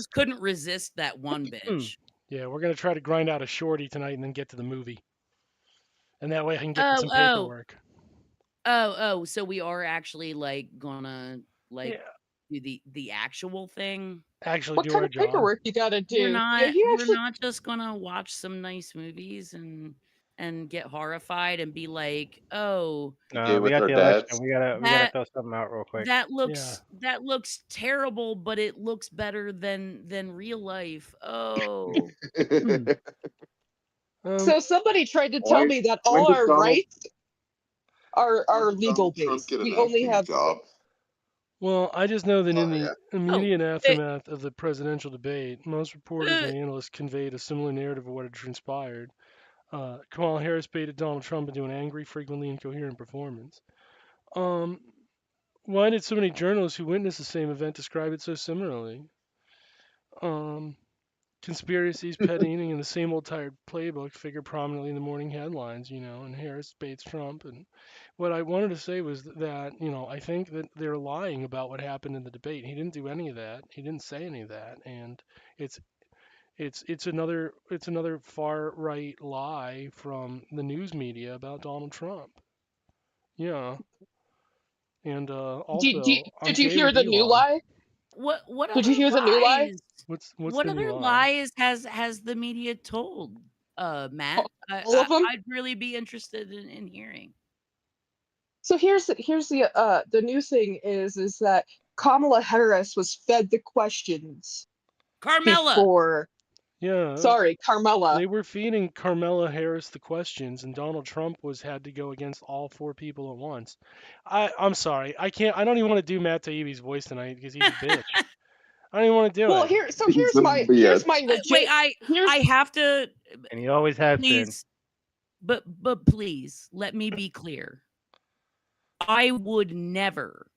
just couldn't resist that one bitch. Yeah, we're gonna try to grind out a shorty tonight and then get to the movie, and that way I can get to Oh, some oh, paperwork. oh. So we are actually like gonna like Yeah, do the actual thing. actually What do kind our of job. paperwork you gotta We're do? Yeah, not you we're actually. not just gonna watch some nice movies and get horrified and be like, "Oh, Gay we with got our the election. dads. We gotta that throw something out real quick. Yeah. that looks terrible, but it looks better than real life." Oh. So somebody tried to tell Why? me that When all did our Donald? rights are When did legal Donald Trump based. get an We only acting have. job? Well, I just know that in Oh the yeah. Oh, immediate it, aftermath of the presidential debate, most reporters uh, and analysts conveyed a similar narrative of what had transpired. Kamala Harris baited Donald Trump into an angry, frequently incoherent performance. Um, why did so many journalists who witnessed the same event describe it so similarly? Um, conspiracies, petting, and the same old tired playbook figure prominently in the morning headlines, and Harris baits Trump. And what I wanted to say was that, I think that they're lying about what happened in the debate. He didn't do any of that. He didn't say any of that. And it's it's another far right lie from the news media about Donald Trump. Yeah. And I'm Did you gay hear with the new Elon. lie? what Did other you hear the new lie? lies? What's What the new other lie? lies has the media told, Matt? All of them. I'd really be interested in hearing. So here's the new thing is that Kamala Harris was fed the questions Carmela. before. Yeah. Sorry, Carmela. They were feeding Carmela Harris the questions, and Donald Trump had to go against all four people at once. I'm sorry, I can't. I don't even want to do Matt Taibbi's voice tonight because he's a bitch. I don't even want to do Well, it. He's a here's bitch. my Wait, legit. I have to And he always has been. please, but please let me be clear. I would never,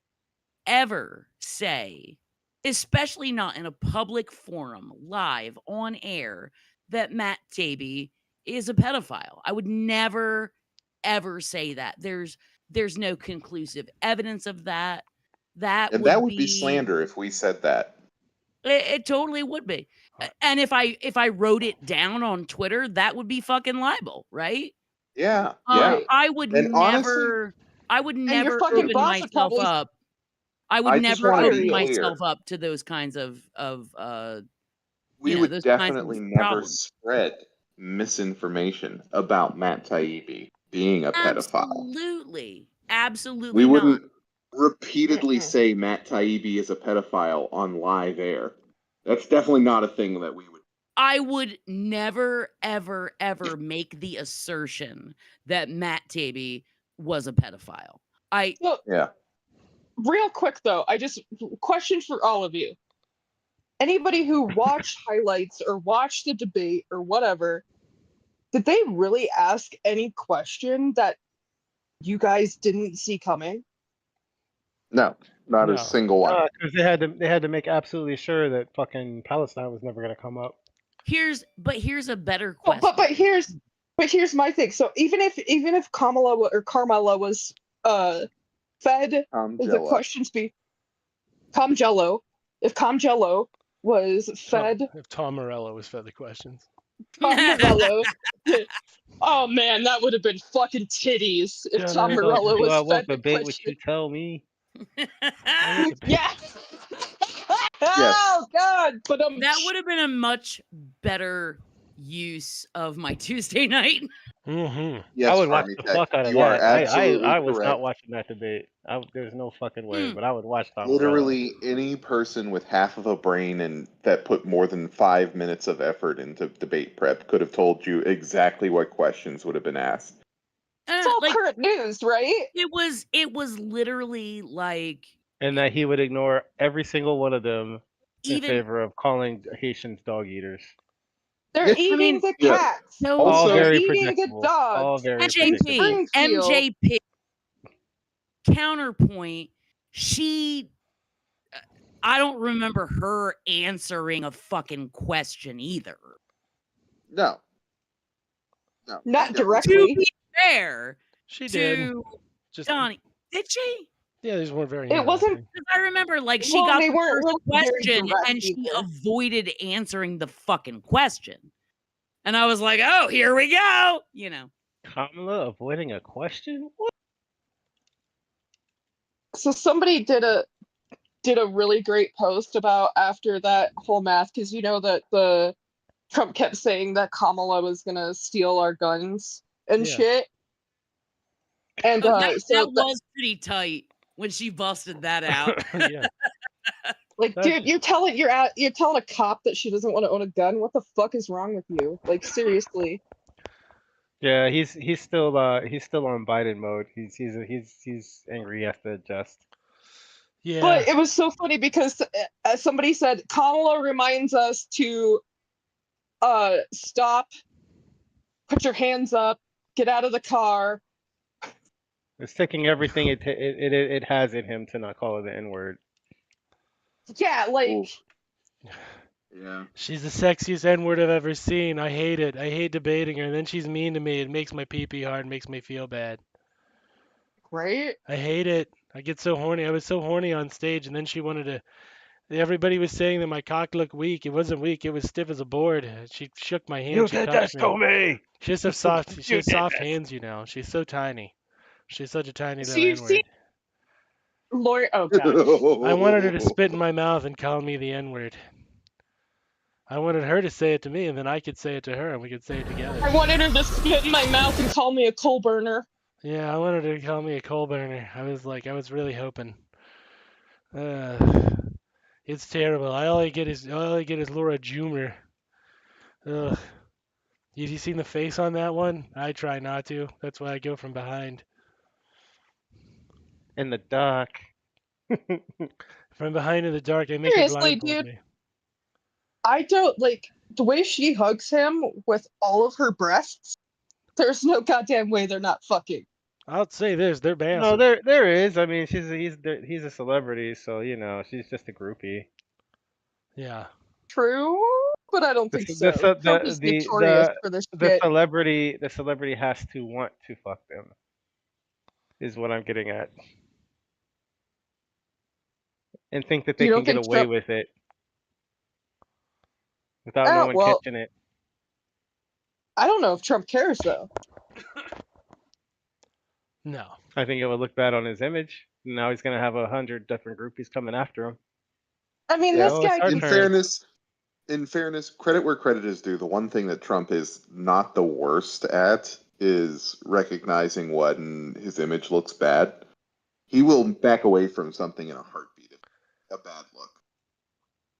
ever say, especially not in a public forum, live on air, that Matt Taibbi is a pedophile. I would never, ever say that. There's no conclusive evidence of that. That And would that would be be slander if we said that. it totally would be. And if I wrote it down on Twitter, that would be fucking libel, right? Yeah, yeah. Right. I would And honestly, never And your fucking open boss would myself probably up. I would I just never want to fire be open you. myself clear. up to those kinds of We would those kinds of definitely never problems. spread misinformation about Matt Taibbi being a pedophile. Absolutely. We Absolutely not. wouldn't repeatedly Mm-mm. say Matt Taibbi is a pedophile on live air. That's definitely not a thing that we would. I would never, ever, ever make the assertion that Matt Taibbi was a pedophile. So, Yeah. real quick though, question for all of you. Anybody who watched highlights or watched the debate or whatever, did they really ask any question that you guys didn't see coming? No, not a No. single one. Because they had to make absolutely sure that fucking Palestine was never gonna come up. Here's a better Oh, question. but here's my thing. So even if Kamala or Carmela was fed the questions Comgello, if Comgello was fed If Tom Morello was fed the questions. Tom Morello. Oh man, that would have been fucking titties if Tom Morello Do I was want fed the debate what you question. tell me? Yeah. Oh God! But that would have been a much better use of my Tuesday night. Mm-hmm. Yes, I would watch Army the Tech, fuck out of you are that. absolutely I was correct. not watching that debate. There's no fucking way, but I would watch Tom Literally any person with half of a brain and that put more than 5 minutes of effort into debate prep could have told you exactly what questions would have been asked. it's all Like, current news, right? it was literally like, and that he would ignore every single one of them in even favor of calling Haitians dog eaters. They're Yeah. eating mean, the Yeah. cats. no, All Also- They're very eating the predictable. All dogs. very NJP, predictable. Springfield. NJP. Counterpoint, I don't remember her answering a fucking question either. No. Not To directly. be fair She did. to Just Donnie, did she? Yeah, these weren't very It wasn't. interesting. 'Cause I remember, like, she Well, got they the weren't first really very question direct and she either. avoided answering the fucking question. And I was like, "Oh, here we go," you know? Kamala avoiding a question? What? So somebody did a really great post about after that whole math, because you know that the Trump kept saying that Kamala was gonna steal our guns and Yeah. shit. And Oh, that so was pretty tight when she busted that out. Yeah. like, That- dude, you're telling a cop that she doesn't want to own a gun. What the fuck is wrong with you? Like, seriously. Yeah, he's still on Biden mode. He's angry. He has to adjust. Yeah. But it was so funny because somebody said Kamala reminds us to stop, put your hands up, get out of the car. It's taking everything it has in him to not call her the N-word. Yeah, like, Ooh. Yeah. She's the sexiest N-word I've ever seen. I hate it. I hate debating her. And then she's mean to me. It makes my pee-pee hard. Makes me feel bad. right? I hate it. I get so horny. I was so horny on stage, and then she wanted to. Everybody was saying that my cock looked weak. It wasn't weak. It was stiff as a board. She shook my hand. She touched me. me. She has soft. She You has did soft this. hands, you know. She's so tiny. She's such a tiny So little you've N-word. seen Lori. Oh god. I wanted her to spit in my mouth and call me the N-word. I wanted her to say it to me, and then I could say it to her, and we could say it together. I wanted her to spit in my mouth and call me a coal burner. Yeah, I wanted her to call me a coal burner. I was really hoping. It's terrible. All I get is Laura Juniper. Ugh. Have you seen the face on that one? I try not to. That's why I go from behind. In the dark. From behind in the dark, I make her Seriously, blindfold dude. me. I don't like the way she hugs him with all of her breasts. There's no goddamn way they're not fucking. I'll say this: they're No, massive. there is. I mean, he's a celebrity, so you know she's just a groupie. Yeah. True, but I don't think so. The Trump is notorious for this shit. the celebrity has to want to fuck them. Is what I'm getting at. And think that they You can don't get think away Trump? with it without no one Well, catching it. I don't know if Trump cares though. No. I think it would look bad on his image. Now he's gonna have 100 different groupies coming after him. I mean, Yeah. this Oh, guy it's our can. In fairness, credit where credit is due. The one thing that Trump is not the worst at is recognizing when his image looks bad. He will back away from something in a heartbeat if a bad look.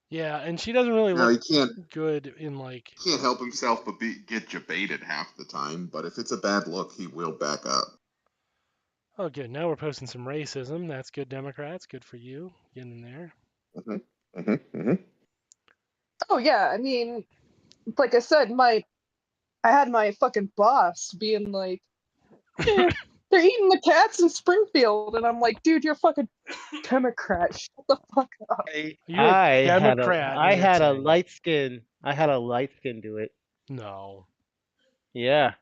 Yeah, and she doesn't really Now he look good in like. can't help himself but get debated half the time. But if it's a bad look, he will back up. Oh, good. Now we're posting some racism. That's good, Democrats. Good for you. Get in there. Oh yeah, I mean, like I said, I had my fucking boss being like, "Eh, they're eating the cats in Springfield," and I'm like, dude, you're a fucking Democrat. Shut the fuck up. You're a Democrat. I had a saying. light skin. I had a light skin do it. No. Yeah.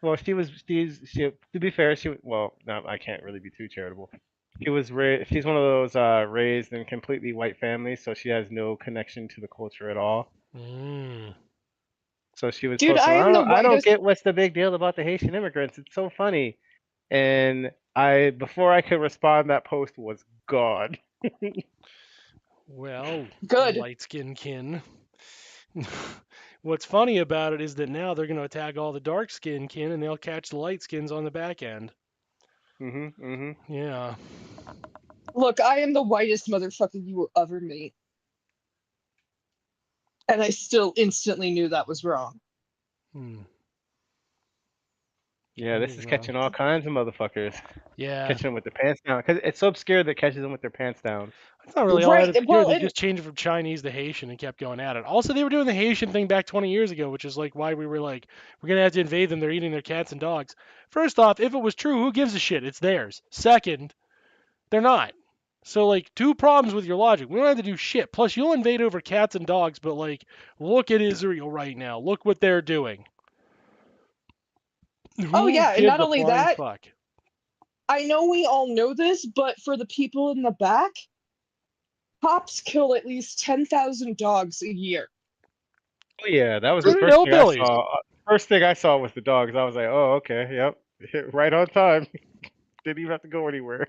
Well, she to be fair, well, no, I can't really be too charitable. She's one of those raised in completely white families, so she has no connection to the culture at all. Mm. So she was Dude, posting, I am the I don't whitest. get what's the big deal about the Haitian immigrants. It's so funny. And before I could respond, that post was gone. Well, Good. light skin kin. What's funny about it is that now they're going to attack all the dark skin kin and they'll catch the light skins on the back end. Yeah. Look, I am the whitest motherfucker you will ever meet. And I still instantly knew that was wrong. Hmm. Yeah, this is catching all kinds of motherfuckers. Yeah. Catching them with their pants down. Because it's so obscure that catches them with their pants down. That's not really all Right, that obscure. well, They and- just changed it from Chinese to Haitian and kept going at it. Also, they were doing the Haitian thing back 20 years ago, which is like why we were like, we're going to have to invade them. They're eating their cats and dogs. First off, if it was true, who gives a shit? It's theirs. Second, they're not. So, like, two problems with your logic. We don't have to do shit. Plus, you'll invade over cats and dogs, but, like, look at Israel right now. Look what they're doing. Oh, Who yeah, and gives not a only flying that, fuck? I know we all know this, but for the people in the back, cops kill at least 10,000 dogs a year. Oh yeah, that was For the first thing I hillbillies. saw. First thing I saw was the dogs. I was like, oh okay, yep, right on time. Didn't even have to go anywhere.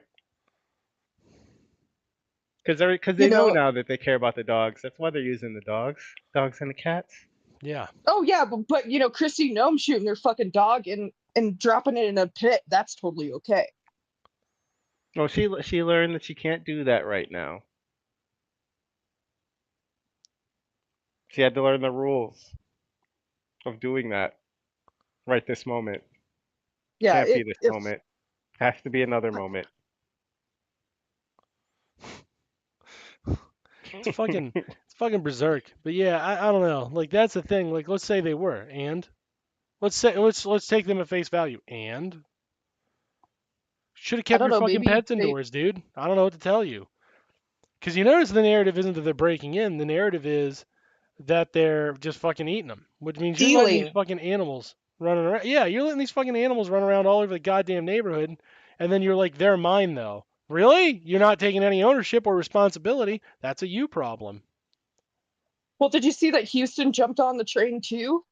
Because You they know know, now that they care about the dogs. That's why they're using the dogs and the cats. Yeah. oh yeah, but you know, Christy Gnome shooting their fucking dog and dropping it in a pit, that's totally okay. Well, she learned that she can't do that right now. She had to learn the rules of doing that right this moment. Yeah, Can't be this if moment. Has to be another moment. It's fucking berserk. But yeah, I don't know. Like that's the thing. Like let's say they were, and let's take them at face value, and should have I kept don't your know, fucking maybe pets they indoors, dude. I don't know what to tell you. Because you notice the narrative isn't that they're breaking in. The narrative is that they're just fucking eating them, which means you're letting these stealing. fucking animals running around. Yeah, you're letting these fucking animals run around all over the goddamn neighborhood, and then you're like, they're mine though. Really? You're not taking any ownership or responsibility. That's a you problem. Well, did you see that Houston jumped on the train too?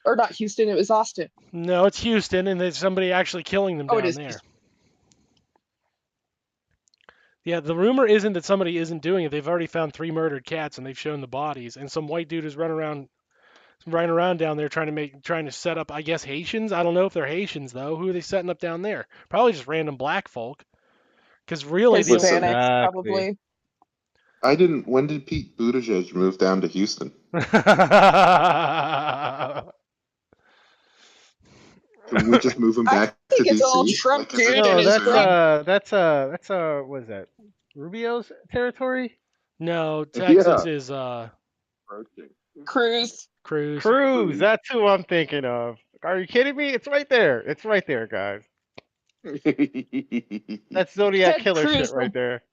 Or not Houston, it was Austin. No, it's Houston, and there's somebody actually killing them Oh, it down is there. Houston. Yeah, the rumor isn't that somebody isn't doing it. They've already found 3 murdered cats, and they've shown the bodies. And some white dude is running around down there trying to set up, I guess, Haitians. I don't know if they're Haitians though. Who are they setting up down there? Probably just random black folk. Because really, the Listen. Hispanics, Exactly. probably. When did Pete Buttigieg move down to Houston? Can we just move him I back to think it's all DC? Trump, Like, is it dude, and No, his concern? that's what is that? Rubio's territory? No, Texas is Cruz. Cruz. Cruz, that's who I'm thinking of. Are you kidding me? It's right there. It's right there, guys. That's Zodiac Ted killer shit Cruz, right there.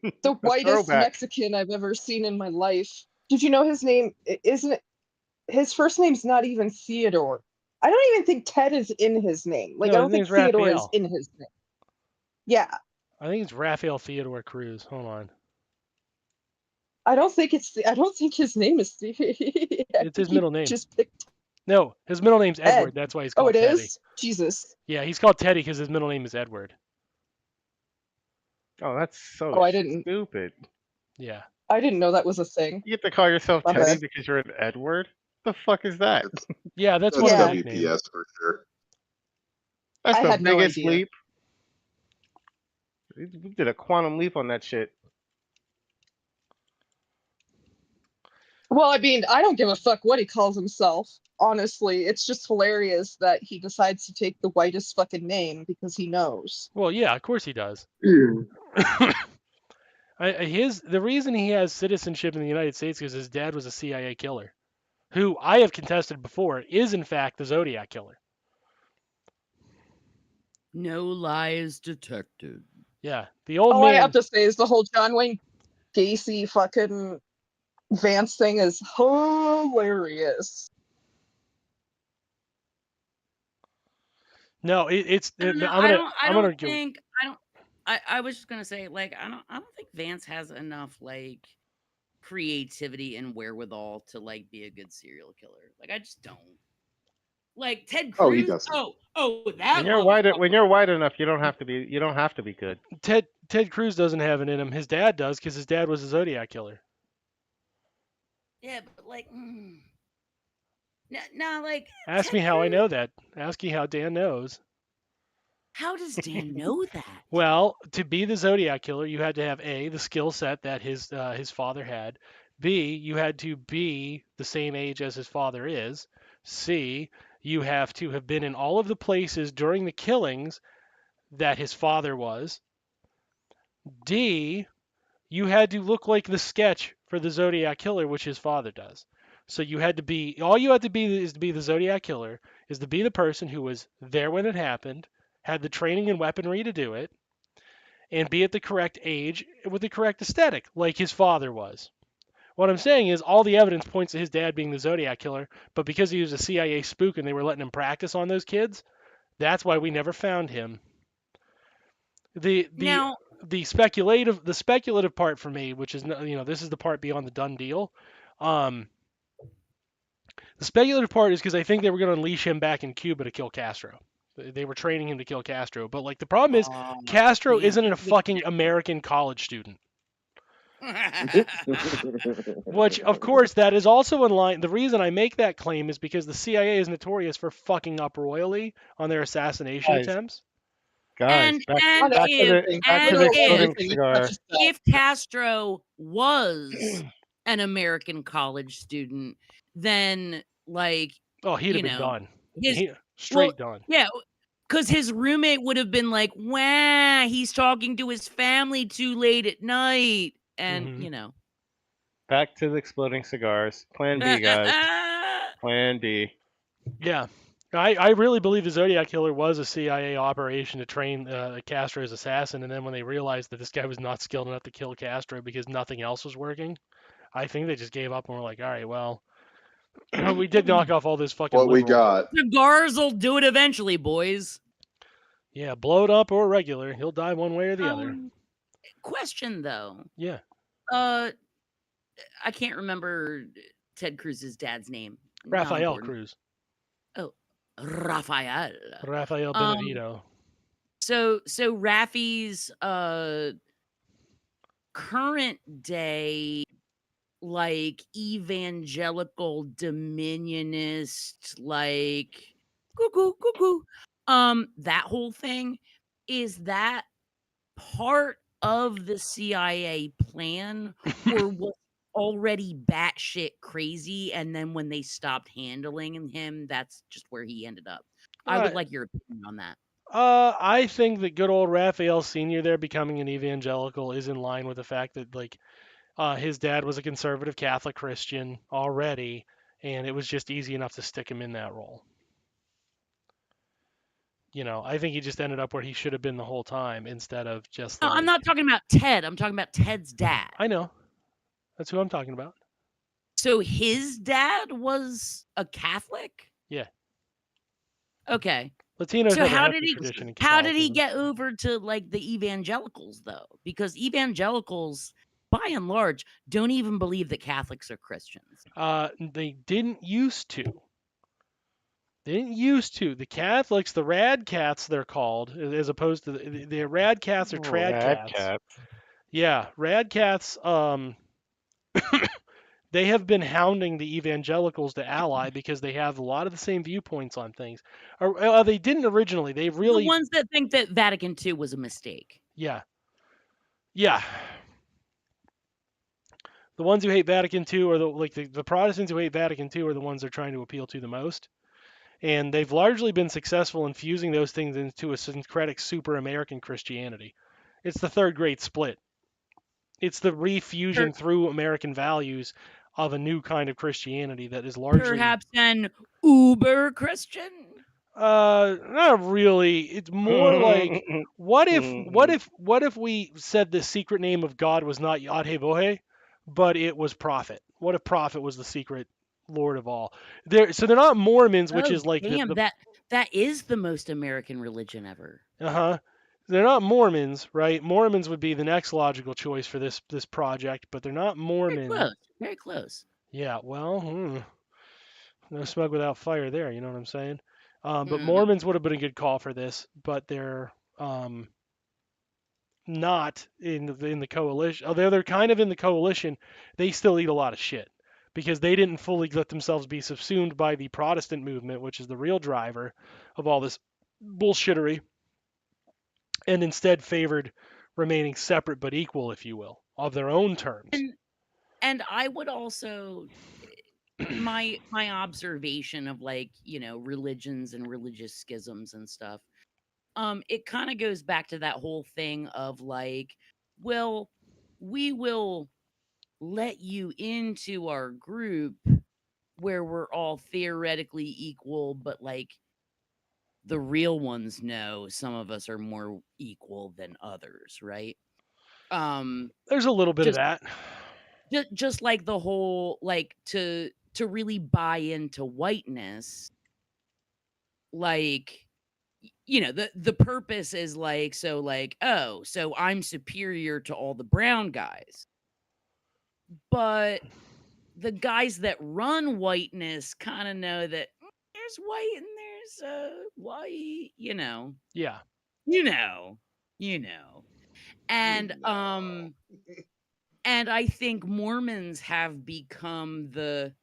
the A whitest throwback. Mexican I've ever seen in my life. Did you know his name isn't it? His first name's not even Theodore. I don't even think Ted is in his name. Like, No, I his don't think name's Theodore is Raphael. in his name. Yeah, I think it's Raphael Theodore Cruz. Hold on. I don't think his name is Theodore. It's his middle name. Just picked No, his middle name's Ed. Edward. That's why he's Oh, called it Teddy. is? Jesus. Yeah, he's called Teddy because his middle name is Edward. Oh, that's so Oh, I didn't stupid. Yeah. know that was a thing. You get to call yourself My Teddy bad. because you're an Edward? The fuck is that? Yeah, that's That's one of Yeah. the nicknames. WPS for sure. That's I the had no biggest idea. leap. We did a quantum leap on that shit. Well, I mean, I don't give a fuck what he calls himself. Honestly, it's just hilarious that he decides to take the whitest fucking name because he knows. Well, yeah, of course he does. The reason he has citizenship in the United States is his dad was a CIA killer, who I have contested before is in fact the Zodiac killer. No lies detected. Yeah, the old All I man. have to say is the whole John Wayne Gacy fucking Vance thing is hilarious. No, it's. I don't know. I'm gonna go. I was just gonna say, like, I don't think Vance has enough like creativity and wherewithal to like be a good serial killer. Like, I just don't. Like Ted Cruz. Oh, he doesn't. That When you're white enough, you don't have to be good. Ted Cruz doesn't have it in him. His dad does because his dad was a Zodiac killer. Yeah, but like, no, like. Ask Ted me how I Cruz- know that. Ask me how Dan knows. How does Dan know that? Well, to be the Zodiac killer, you had to have A, the skill set that his father had. B, you had to be the same age as his father is. C, you have to have been in all of the places during the killings that his father was. D, you had to look like the sketch for the Zodiac killer, which his father does. So you had to be, all you had to be is to be the Zodiac killer, is to be the person who was there when it happened, had the training and weaponry to do it, and be at the correct age with the correct aesthetic, like his father was. What I'm saying is all the evidence points to his dad being the Zodiac killer, but because he was a CIA spook and they were letting him practice on those kids, that's why we never found him. The Now, speculative part for me, which is this is the part beyond the done deal. Um, the speculative part is because I think they were going to unleash him back in Cuba to kill Castro. They were training him to kill Castro, but like the problem is Castro damn isn't a it. fucking American college student. Which, of course, that is also in line. The reason I make that claim is because the CIA is notorious for fucking up royally on their assassination Guys, attempts. guys, back On back to the everything. back to the Literally exploding everything. It's cigar. not just that. if Castro was an American college student, then like Oh, he'd have you been know done. his Straight done. yeah, because his roommate would have been like, "Wow, he's talking to his family too late at night," and Mhm. Back to the exploding cigars. Plan B, guys. Plan B. Yeah. I really believe the Zodiac Killer was a CIA operation to train Castro's assassin, and then when they realized that this guy was not skilled enough to kill Castro because nothing else was working, I think they just gave up and were like, all right, well, we did knock off all this fucking What we liberal. got. Cigars will do it eventually, boys. Yeah, blowed up or regular, he'll die one way or the other. Question though. Yeah. I can't remember Ted Cruz's dad's name. Not Rafael important. Cruz. Oh, Rafael. Rafael Benedito. So Rafi's current day like evangelical dominionist like cuckoo that whole thing, is that part of the CIA plan or was already batshit crazy, and then when they stopped handling him, that's just where he ended up? I would like your opinion on that. I think that good old Raphael Sr. there becoming an evangelical is in line with the fact that like his dad was a conservative Catholic Christian already, and it was just easy enough to stick him in that role. I think he just ended up where he should have been the whole time instead of just No, I'm not talking about Ted. I'm talking about Ted's dad. I know. That's who I'm talking about. So his dad was a Catholic? Yeah. Okay. Latinos So have a how hefty did he tradition in how did he Catholicism. get over to like the evangelicals though? Because evangelicals by and large don't even believe that Catholics are Christians. They didn't used to. The Catholics, the Rad Cats, they're called, as opposed to the Rad Cats or Trad Rad Cats. cat. Yeah, Rad Cats. They have been hounding the evangelicals to ally because they have a lot of the same viewpoints on things. Or they didn't originally. They really. The ones that think that Vatican II was a mistake. Yeah. Yeah. The ones who hate Vatican II are the Protestants who hate Vatican II are the ones they're trying to appeal to the most. And they've largely been successful in fusing those things into a syncretic super American Christianity. It's the third great split. It's the refusion through American values of a new kind of Christianity that is largely perhaps an uber Christian. Not really. It's more like what if we said the secret name of God was not Yahweh, but it was Prophet? What if Prophet was the secret Lord of all? They're not Mormons, which is like damn, that is the most American religion ever. They're not Mormons, right? Mormons would be the next logical choice for this project, but they're not Mormon. Very close. Yeah, well, no smoke without fire there. You know what I'm saying? But Mormons would have been a good call for this, but they're not in the coalition. Although they're kind of in the coalition, they still eat a lot of shit because they didn't fully let themselves be subsumed by the Protestant movement, which is the real driver of all this bullshittery, and instead favored remaining separate but equal, if you will, of their own terms. And I would also my observation of like, religions and religious schisms and stuff. It kind of goes back to that whole thing of like, well, we will let you into our group where we're all theoretically equal, but like the real ones know some of us are more equal than others, right? There's a little bit of that. Just like the whole like to really buy into whiteness, like the purpose is like, so like, oh, so I'm superior to all the brown guys. But the guys that run whiteness kind of know that there's white and there's white, Yeah. you know, and and I think Mormons have become the,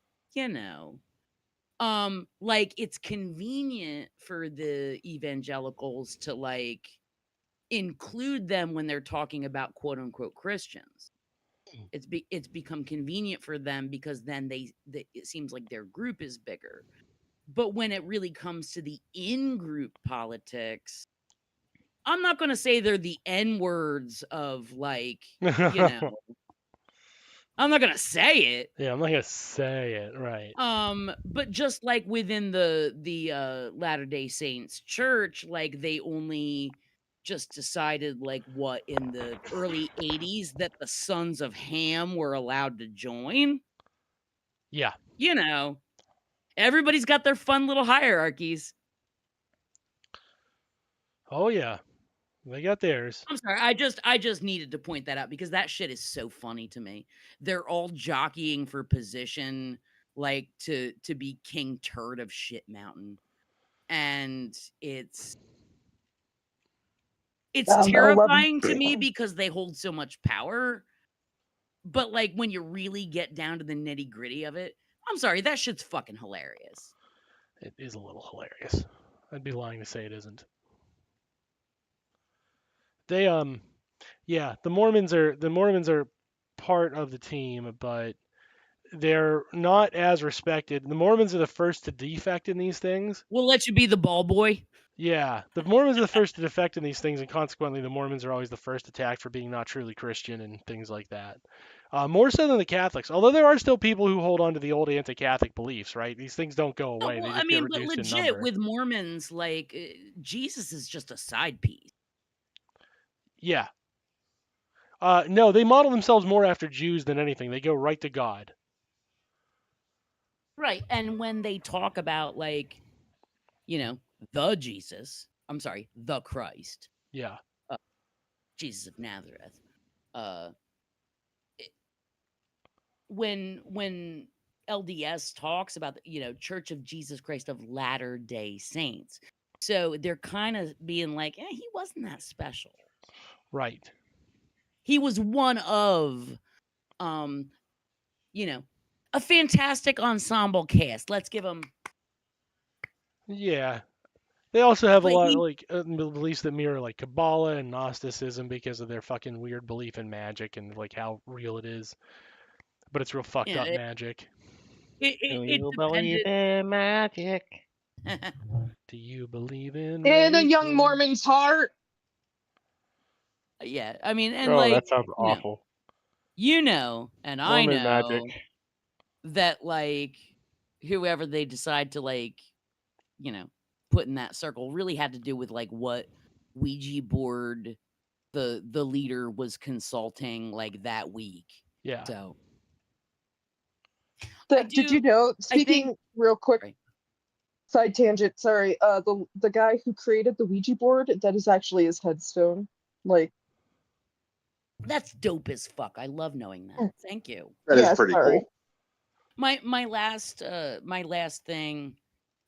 like it's convenient for the evangelicals to like include them when they're talking about quote unquote Christians. It's become convenient for them because then it seems like their group is bigger. But when it really comes to the in-group politics, I'm not going to say they're the N-words of like, I'm not going to say it. Yeah, I'm not gonna say it, right? But just like within the Latter-day Saints church, like they only just decided like what in the early 80s that the sons of Ham were allowed to join. Yeah. Everybody's got their fun little hierarchies. Oh yeah, they got theirs. I'm sorry, I just needed to point that out because that shit is so funny to me. They're all jockeying for position, like to be King Turd of Shit Mountain, and it's terrifying to me because they hold so much power. But like when you really get down to the nitty gritty of it, I'm sorry, that shit's fucking hilarious. It is a little hilarious. I'd be lying to say it isn't. They yeah, the Mormons are part of the team, but they're not as respected. The Mormons are the first to defect in these things. We'll let you be the ball boy. Yeah, the Mormons are the first to defect in these things, and consequently, the Mormons are always the first attacked for being not truly Christian and things like that. More so than the Catholics, although there are still people who hold on to the old anti-Catholic beliefs, right? These things don't go away; Well, they just get reduced in legit number. with Mormons, like Jesus is just a side piece. Yeah. No, they model themselves more after Jews than anything. They go right to God. Right. And when they talk about like, the Jesus, I'm sorry, the Christ. Yeah. Jesus of Nazareth. When LDS talks about the, Church of Jesus Christ of Latter-day Saints. So they're kind of being like, he wasn't that special. Right. He was one of a fantastic ensemble cast. Let's give him. Yeah. They also have a But lot of like beliefs that mirror like Kabbalah and Gnosticism because of their fucking weird belief in magic and like how real it is. But it's real fucked up magic. Do you believe in magic? Do you believe in a young Mormon's heart? Yeah, I mean, and that sounds awful. And Mormon I know magic. that like whoever they decide to like, put in that circle really had to do with like what Ouija board the leader was consulting like that week. Yeah. So did you know, speaking real quick, side tangent, sorry, the guy who created the Ouija board, that is actually his headstone. Like, that's dope as fuck. I love knowing that. Thank you. That is pretty cool. My last thing,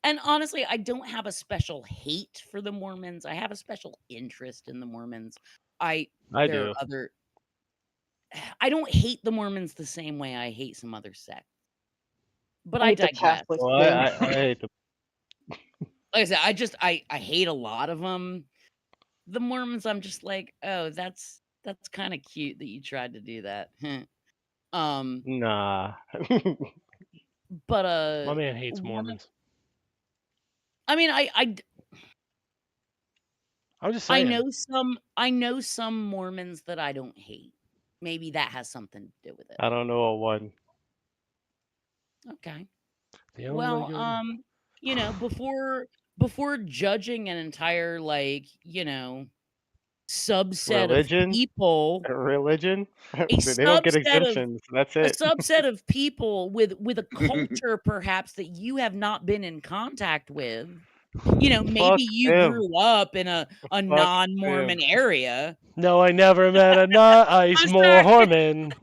and honestly, I don't have a special hate for the Mormons. I have a special interest in the Mormons. I do. I don't hate the Mormons the same way I hate some other sects. But I digress. Well, I hate them. Like I said, I hate a lot of them. The Mormons, I'm just like, oh, that's kind of cute that you tried to do that. Nah. But my man hates Mormons. I mean, I'm just saying. I know some Mormons that I don't hate. Maybe that has something to do with it. I don't know one. Okay. Well, before judging an entire like, subset of people. Religion? They don't get exemptions. That's it. A subset of people with a culture perhaps that you have not been in contact with. maybe Fuck you him. grew up in a Fuck non-Mormon him. area. No, I never met a nice I'm sorry. Mormon.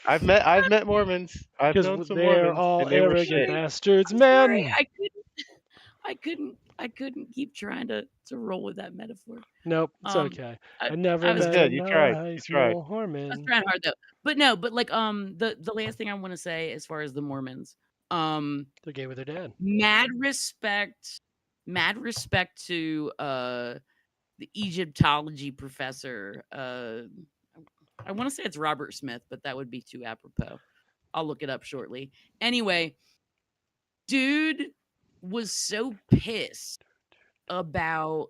I've met Mormons. I've known Because some they're Mormons, all and they were arrogant shit. bastards, I'm sorry. man. I couldn't keep trying to roll with that metaphor. Nope, it's Um, okay. I, I never I was met a Good. You tried. You nice tried. I was Mormon. trying hard though. But like the last thing I want to say as far as the Mormons, They're gay with their dad. mad respect to the Egyptology professor. I want to say it's Robert Smith, but that would be too apropos. I'll look it up shortly. Anyway, dude was so pissed about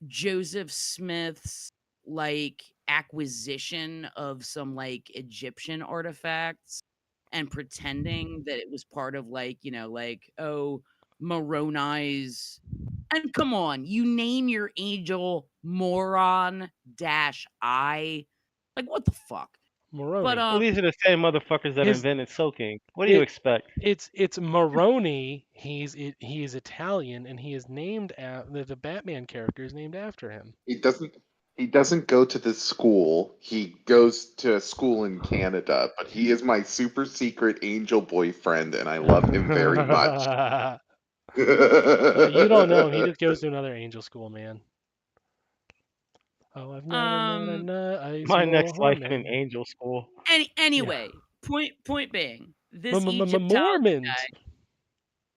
Joseph Smith's like acquisition of some like Egyptian artifacts and pretending that it was part of like, oh, Moroni's. And come on, you name your angel Moron I. Like, what the fuck? Moroni. But Well, these are the same motherfuckers that His- invented soaking. What do you expect? It's Moroni. He is Italian, and he is named the Batman character is named after him. He doesn't go to the school. He goes to a school in Canada, but he is my super secret angel boyfriend, and I love him very much. You don't know him. He just goes to another angel school, man. Oh, I've never met a nice My next life in an Mormon. angel school. anyway, point being, this Mormons. Egyptology guy,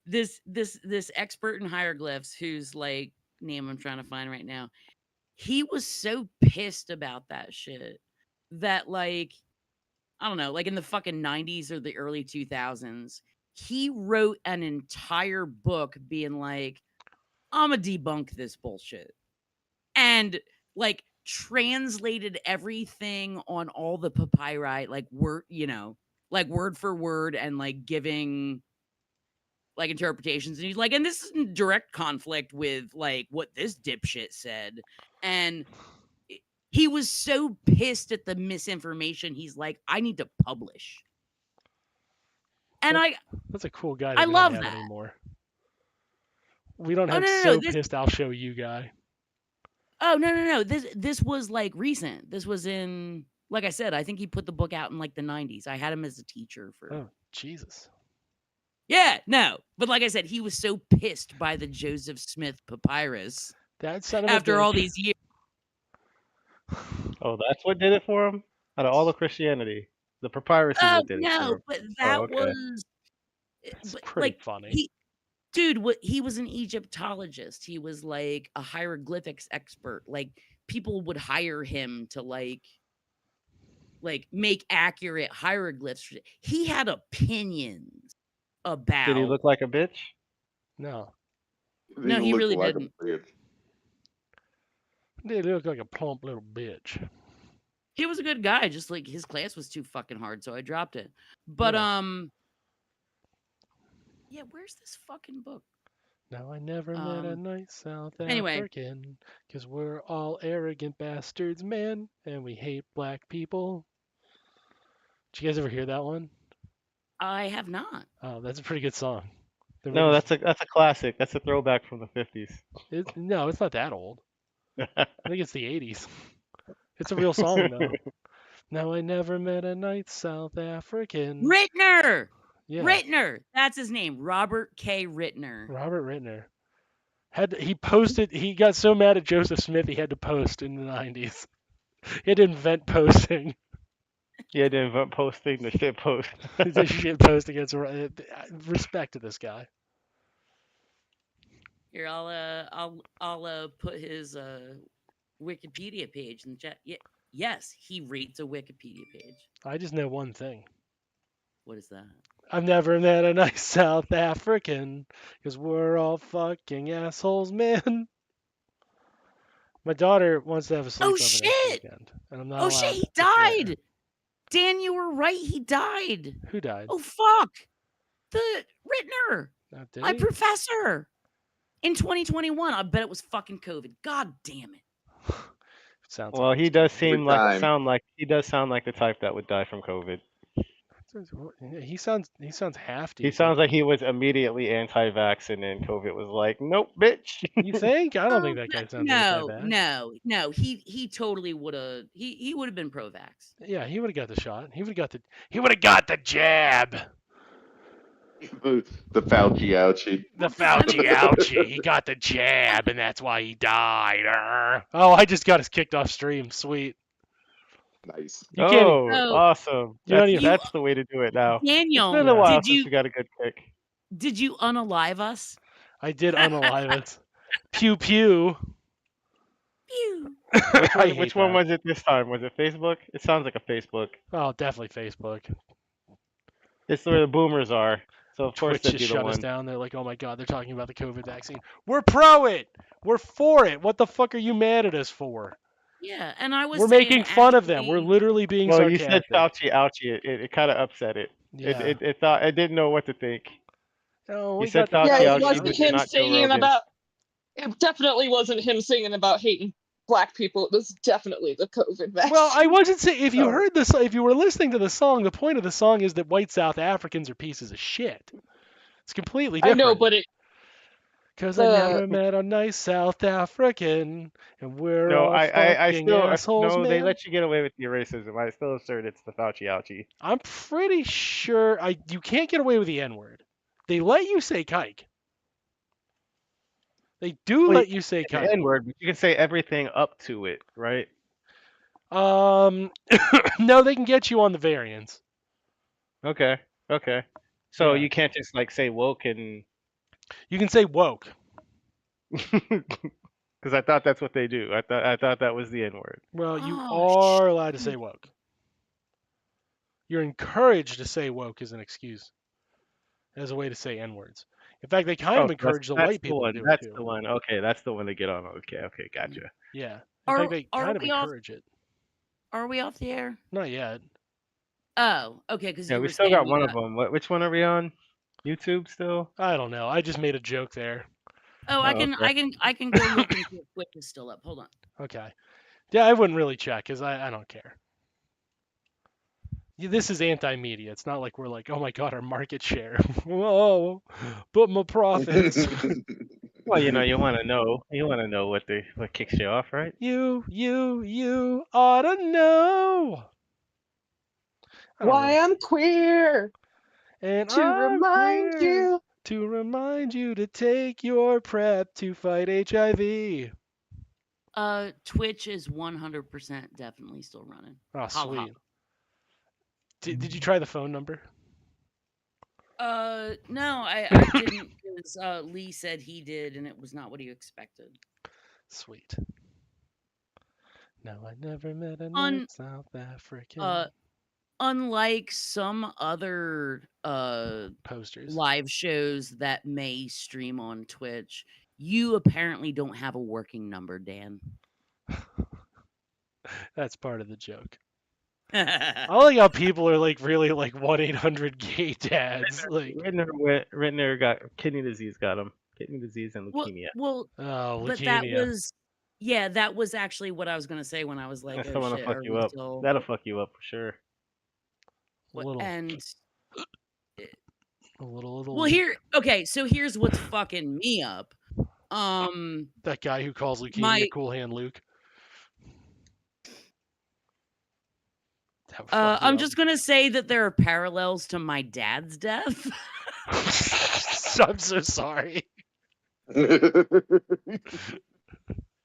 this expert in hieroglyphs, whose like name I'm trying to find right now, he was so pissed about that shit that like, I don't know, like in the fucking 90s or the early 2000s, he wrote an entire book being like, I'm gonna debunk this bullshit. And like translated everything on all the papyri, like word for word, and like giving like interpretations. And he's like, and this is in direct conflict with like what this dipshit said. And he was so pissed at the misinformation. He's like, I need to publish. And That's a cool guy I that we love don't have that. anymore. We don't Oh, have no, so this- pissed I'll show you guy. Oh no. This was like recent. This was in, like I said, I think he put the book out in like the 90s. I had him as a teacher for. Oh, Jesus. Yeah, no. But like I said, he was so pissed by the Joseph Smith papyrus That son of a after all bitch. these years. Oh, that's what did it for him? Out of all of Christianity, the papyrus is what did it for No, him. but that okay. was It's but, pretty like, funny. He was an Egyptologist. He was like a hieroglyphics expert. Like people would hire him to like make accurate hieroglyphs. He had opinions about. Did he look like a bitch? No. No, he looked really like didn't. a bitch. They look like a plump little bitch. He was a good guy. Just like his class was too fucking hard, so I dropped it. But yeah, where's this fucking book? No, I never met a nice South Anyway. African, 'cause we're all arrogant bastards, man, and we hate black people. Did you guys ever hear that one? I have not. Oh, that's a pretty good song. No, that's a classic. That's a throwback from the 50s. No, it's not that old. I think it's the 80s. It's a real song, though. No, I never met a nice South African. Rittner! Yeah. Rittner! That's his name. Robert K. Rittner. Robert Rittner. He got so mad at Joseph Smith he had to post in the 90s. He had to invent posting. Yeah, the invent posting, the shit post. The shit post against respect to this guy. Here, I'll put his Wikipedia page in the chat. Yeah, yes, he reads a Wikipedia page. I just know one thing. What is that? I've never met a nice South African, 'cause we're all fucking assholes, man. My daughter wants to have a sleepover next weekend, and I'm not allowed shit, he to throw her. died! Dan, you were right. He died. Who died? Oh, fuck. The Rittner. Did My he? professor. In 2021. I bet it was fucking COVID. God damn it. Sounds Well, like he does sound like time. he does sound like the type that would die from COVID. He sounds half He decent. sounds like he was immediately anti-vax, and then COVID was like, nope, bitch. You think? I don't think Oh, that guy sounds no, anti-vax. no. He totally would have. He would have been pro-vax. Yeah, he would have got the shot. He would have got the jab. the Fauci ouchie. The Well, 'cause, I Fauci mean- ouchie. He got the jab, and that's why he died. Oh, I just got us kicked off stream. Sweet. Nice. You can't. Oh, Awesome. You don't That's, even- that's the way to do it now. Daniel, It's been a while did since you we got a good pick. did you unalive us? I did unalive it. Pew pew. Pew. Which one was it this time? Was it Facebook? It sounds like a Facebook. Oh, definitely Facebook. It's where the boomers are. So of course Twitch they'd just be the shut us one. down. They're like, oh my god, they're talking about the COVID vaccine. We're pro it. We're for it. What the fuck are you mad at us for? Yeah, and I was We're saying, making fun of them. We're actually- literally being Well, you sarcastic. said Fauci ouchie. It kind of upset it. Yeah. It thought it didn't know what to think. Oh, You we said got the- Fauci Yeah, ouchie, it wasn't but him not Joe singing Rogan. about. It definitely wasn't him singing about hating black people. It was definitely the COVID vaccine. Well, I wasn't saying if you Oh. heard this, if you were listening to the song, the point of the song is that white South Africans are pieces of shit. It's completely I different. know, but it. Because I never met a nice South African, and we're No, all I fucking still assholes, no. man. They let you get away with your racism. I still assert it's the Fauci ouchie. I'm pretty sure you can't get away with the N-word. They let you say kike. They do Well, let you say The kike. N-word, but you can say everything up to it, right? No, they can get you on the variants. Okay. So Yeah. you can't just like say woke and You can say woke. because I thought that's what they do. I thought that was the N-word. Well, you Oh, are allowed to say woke. You're encouraged to say woke as an excuse, as a way to say N-words. In fact, they kind of so encourage the that's white people one. to do That's it the too. one. Okay, that's the one to get on. Okay, gotcha. Yeah. In Are- fact, they are kind of we off- encourage it. Are we off the air? Not yet. Oh, okay. Because Yeah, we still got one of them. Which one are we on? YouTube still? I don't know. I just made a joke there. Oh, I can go look and see if Twitch is still up. Hold on. Okay. Yeah, I wouldn't really check because I don't care. This is anti-media. It's not like we're like, oh my god, our market share. Whoa, but my profits. Well, you want to know. You want to know what kicks you off, right? You ought to know. I don't Why know. I'm queer. And To I'm remind queer. you. To remind you to take your prep to fight HIV. Twitch is 100% definitely still running. Oh, Holla, sweet. Did you try the phone number? No, I didn't because Lee said he did, and it was not what he expected. Sweet. No, I never met a Un- nice South African. Unlike some other Posters. live shows that may stream on Twitch, you apparently don't have a working number, Dan. That's part of the joke. I like how people are like really like 1-800-gay dads. Like, Rittner got kidney disease. Got him kidney disease and leukemia. Well, oh, but leukemia. that was actually what I was gonna say when I was like, That's oh, the one to shit, fuck are you we up. still- That'll fuck you up for sure. A little. And A little. well, so here's what's fucking me up. That guy who calls leukemia my- Cool Hand Luke. That would fuck you I'm up. just gonna say that there are parallels to my dad's death. I'm so sorry.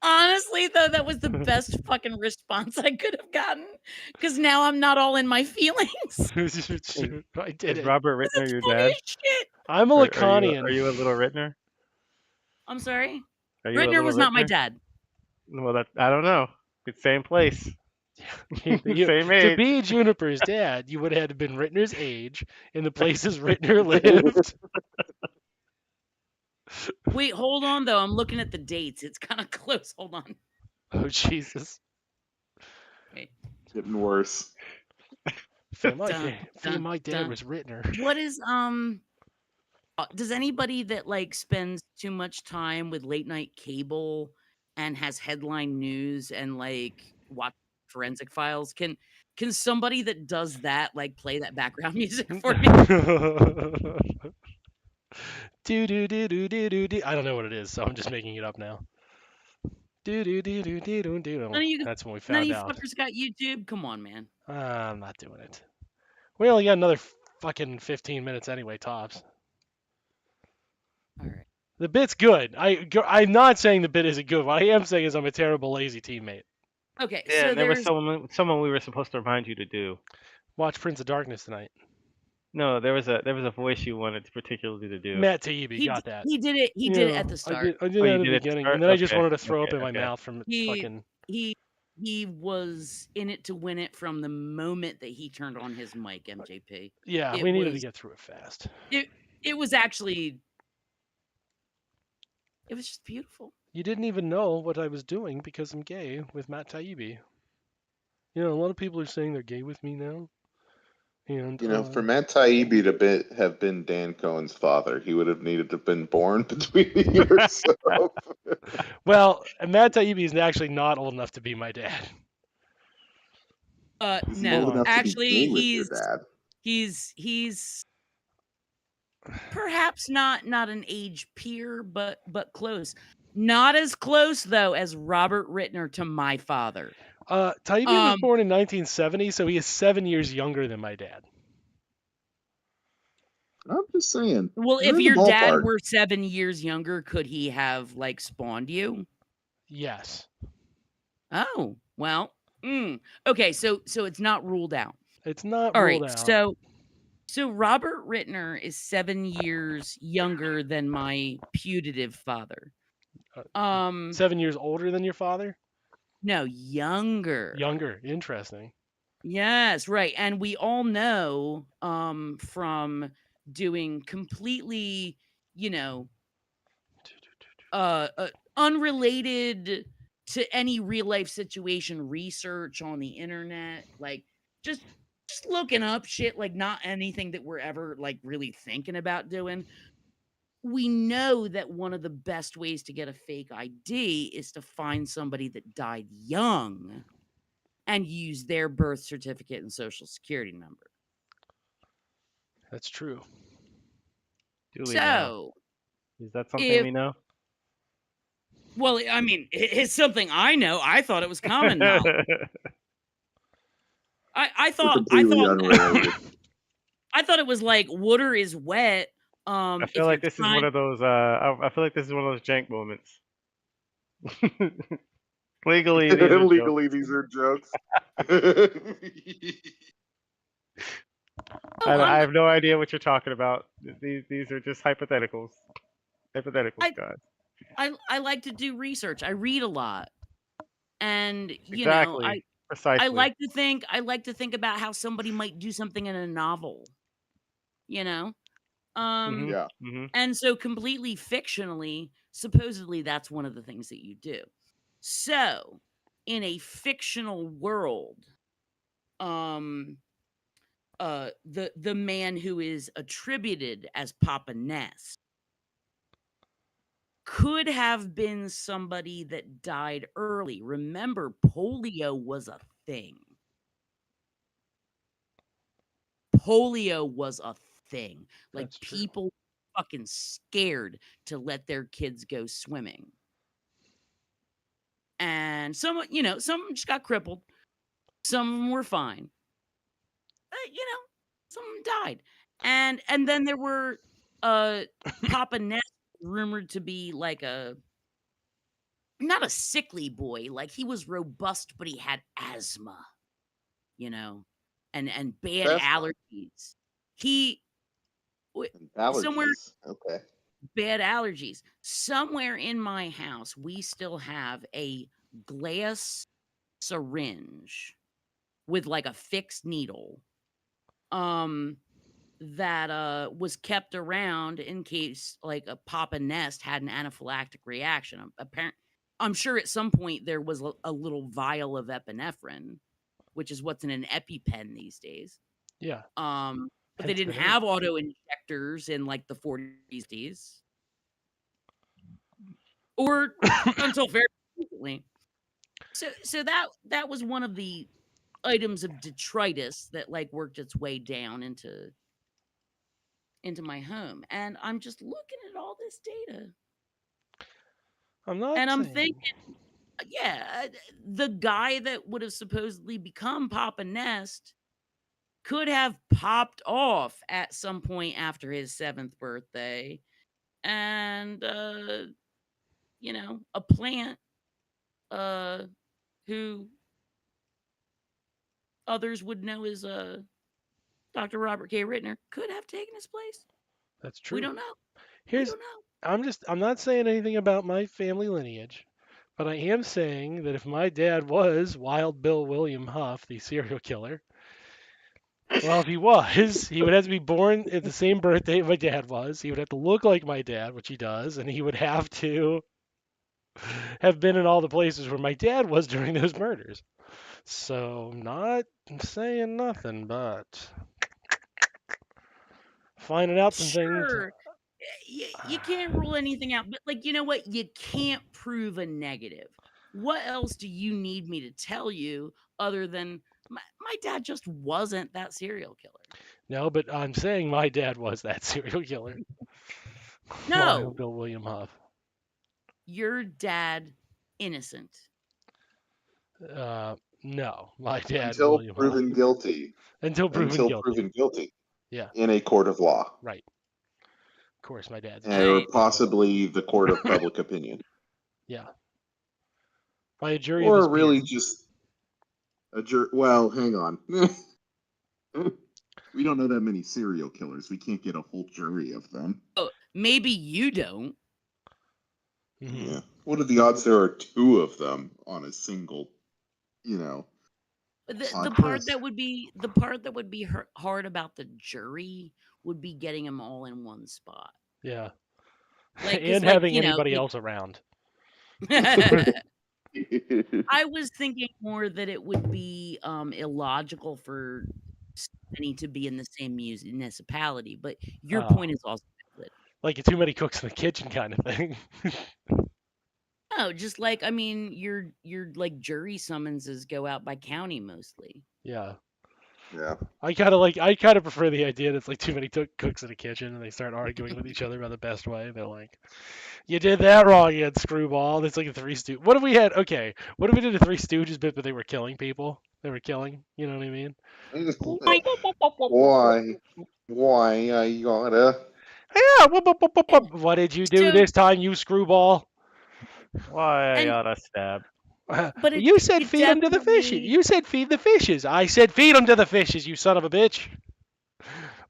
Honestly, though, that was the best fucking response I could have gotten because now I'm not all in my feelings. I did Is it. Robert Rittner That's your funny dad? as shit. I'm a Lacanian. Are you a little Rittner? I'm sorry. Are you a Rittner little was not my Rittner? dad. Well, I don't know. It's same place. You- Same to age. be Juniper's dad, you would have had to been Rittner's age in the places Rittner lived. Wait, hold on though. I'm looking at the dates. It's kind of close. Hold on. Oh Jesus! Getting worse. Feel my, Dun, dun, my dad dun. was Rittner. What is does anybody that like spends too much time with late night cable and has headline news and like watch forensic files. Can somebody that does that like play that background music for me? Do do do do do do do. I don't know what it is, so I'm just making it up now. Do do do do do do do. None of you, That's when we none of found you out. fuckers got YouTube. Come on, man. I'm not doing it. We only got another fucking 15 minutes anyway, tops. All right. The bit's good. I'm not saying the bit isn't good. What I am saying is I'm a terrible, lazy teammate. Okay. Yeah, So and there was there's someone we were supposed to remind you to do. Watch Prince of Darkness tonight. No, there was a voice you wanted particularly to do. Matt Taibbi he got that. he did it. He did it at the start. I did Oh, that you at the did it at the beginning, start? and then I just Okay, wanted to throw up okay, in my okay. mouth from He fucking. he was in it to win it from the moment that he turned on his mic. MJP. Yeah, It we needed to was- get through it fast. It was actually. It was just beautiful. You didn't even know what I was doing because I'm gay with Matt Taibbi. You know, a lot of people are saying they're gay with me now. And You know, for Matt Taibbi to have been Dan Cohen's father, he would have needed to have been born between a year or so. well, Matt Taibbi is actually not old enough to be my dad. Is he old No, enough actually, to be gay with your dad? he's perhaps not an age peer, but close. Not as close though as Robert Rittner to my father. Taibbi was born in 1970, so he is 7 years younger than my dad. I'm just saying. Well, you're if in the your dad ballpark. were 7 years younger, could he have like spawned you? Yes. Oh, well. Okay, so it's not ruled out. It's not All ruled right, out. so Robert Rittner is 7 years younger than my putative father. 7 years older than your father? No, younger. Younger. Interesting. Yes, right. And we all know from doing completely, unrelated to any real life situation research on the internet, like just looking up shit, like not anything that we're ever like really thinking about doing. We know that one of the best ways to get a fake ID is to find somebody that died young and use their birth certificate and social security number. That's true. Do we know? Is that something we know? Well, I mean, it's something I know. I thought it was common knowledge. I thought unrelated. I thought it was like water is wet. I feel like this is one of those. I feel like this is one of those jank moments. Legally, these are jokes. I have no idea what you're talking about. These are just hypotheticals. Guys. I like to do research. I read a lot, and Exactly. Precisely. I like to think about how somebody might do something in a novel. Yeah. And so completely fictionally, supposedly that's one of the things that you do. So, in a fictional world, the man who is attributed as Papa Nest could have been somebody that died early. Remember, polio was a thing. Like That's true. people fucking scared to let their kids go swimming. And some just got crippled. Some of them were fine. Some of them died. And then there were Papa Nest rumored to be like not a sickly boy, like he was robust, but he had asthma, and bad allergies. Somewhere Okay. bad allergies. Somewhere in my house, we still have a glass syringe with like a fixed needle that was kept around in case like a Papa Nest had an anaphylactic reaction. I'm sure at some point there was a little vial of epinephrine, which is what's in an EpiPen these days. Yeah. But they didn't have auto injectors in like the 40s, or until very recently. So that was one of the items of detritus that like worked its way down into my home, and I'm just looking at all this data, I'm not and I'm saying. thinking, yeah, the guy that would have supposedly become Papa Nest could have popped off at some point after his 7th birthday, and a plant who others would know as Dr. Robert K. Rittner could have taken his place. That's true. We don't know. Here's We don't know. I'm not saying anything about my family lineage, but I am saying that if my dad was Wild Bill William Huff, the serial killer, well, if he was, he would have to be born at the same birthday my dad was. He would have to look like my dad, which he does, and he would have to have been in all the places where my dad was during those murders. So, not saying nothing, but finding out some things. Sure. You can't rule anything out, but like, you know what? You can't prove a negative. What else do you need me to tell you other than my dad just wasn't that serial killer? No, but I'm saying my dad was that serial killer. No. Wild Bill William Huff. Your dad innocent. No, my dad Until William proven Huff. guilty. Until proven guilty. Yeah. In a court of law. Right. Of course, my dad's. Or possibly the court of public opinion. Yeah. By a jury. Or really just a jury. Well, hang on. We don't know that many serial killers. We can't get a whole jury of them. Oh, maybe you don't. Mm-hmm. Yeah. What are the odds there are 2 of them on a single, The part that would be hard about the jury would be getting them all in one spot. Yeah. Like, and having anybody else around. I was thinking more that it would be illogical for many to be in the same municipality, but your point is also valid. Like too many cooks in the kitchen kind of thing. No, just like, I mean, your like jury summonses go out by county mostly. Yeah. Yeah. I kind of prefer the idea that it's like too many cooks in the kitchen and they start arguing with each other about the best way. They're like, you did that wrong, you had screwball. It's like a Three Stooges. What if we had, okay, what if we did a Three Stooges bit, but they were killing people? They were killing, you know what I mean? Why I gotta... Yeah, what did you do this time, you screwball? Why I gotta stab? But you said feed them to the fishes. You said feed the fishes. I said feed them to the fishes, you son of a bitch.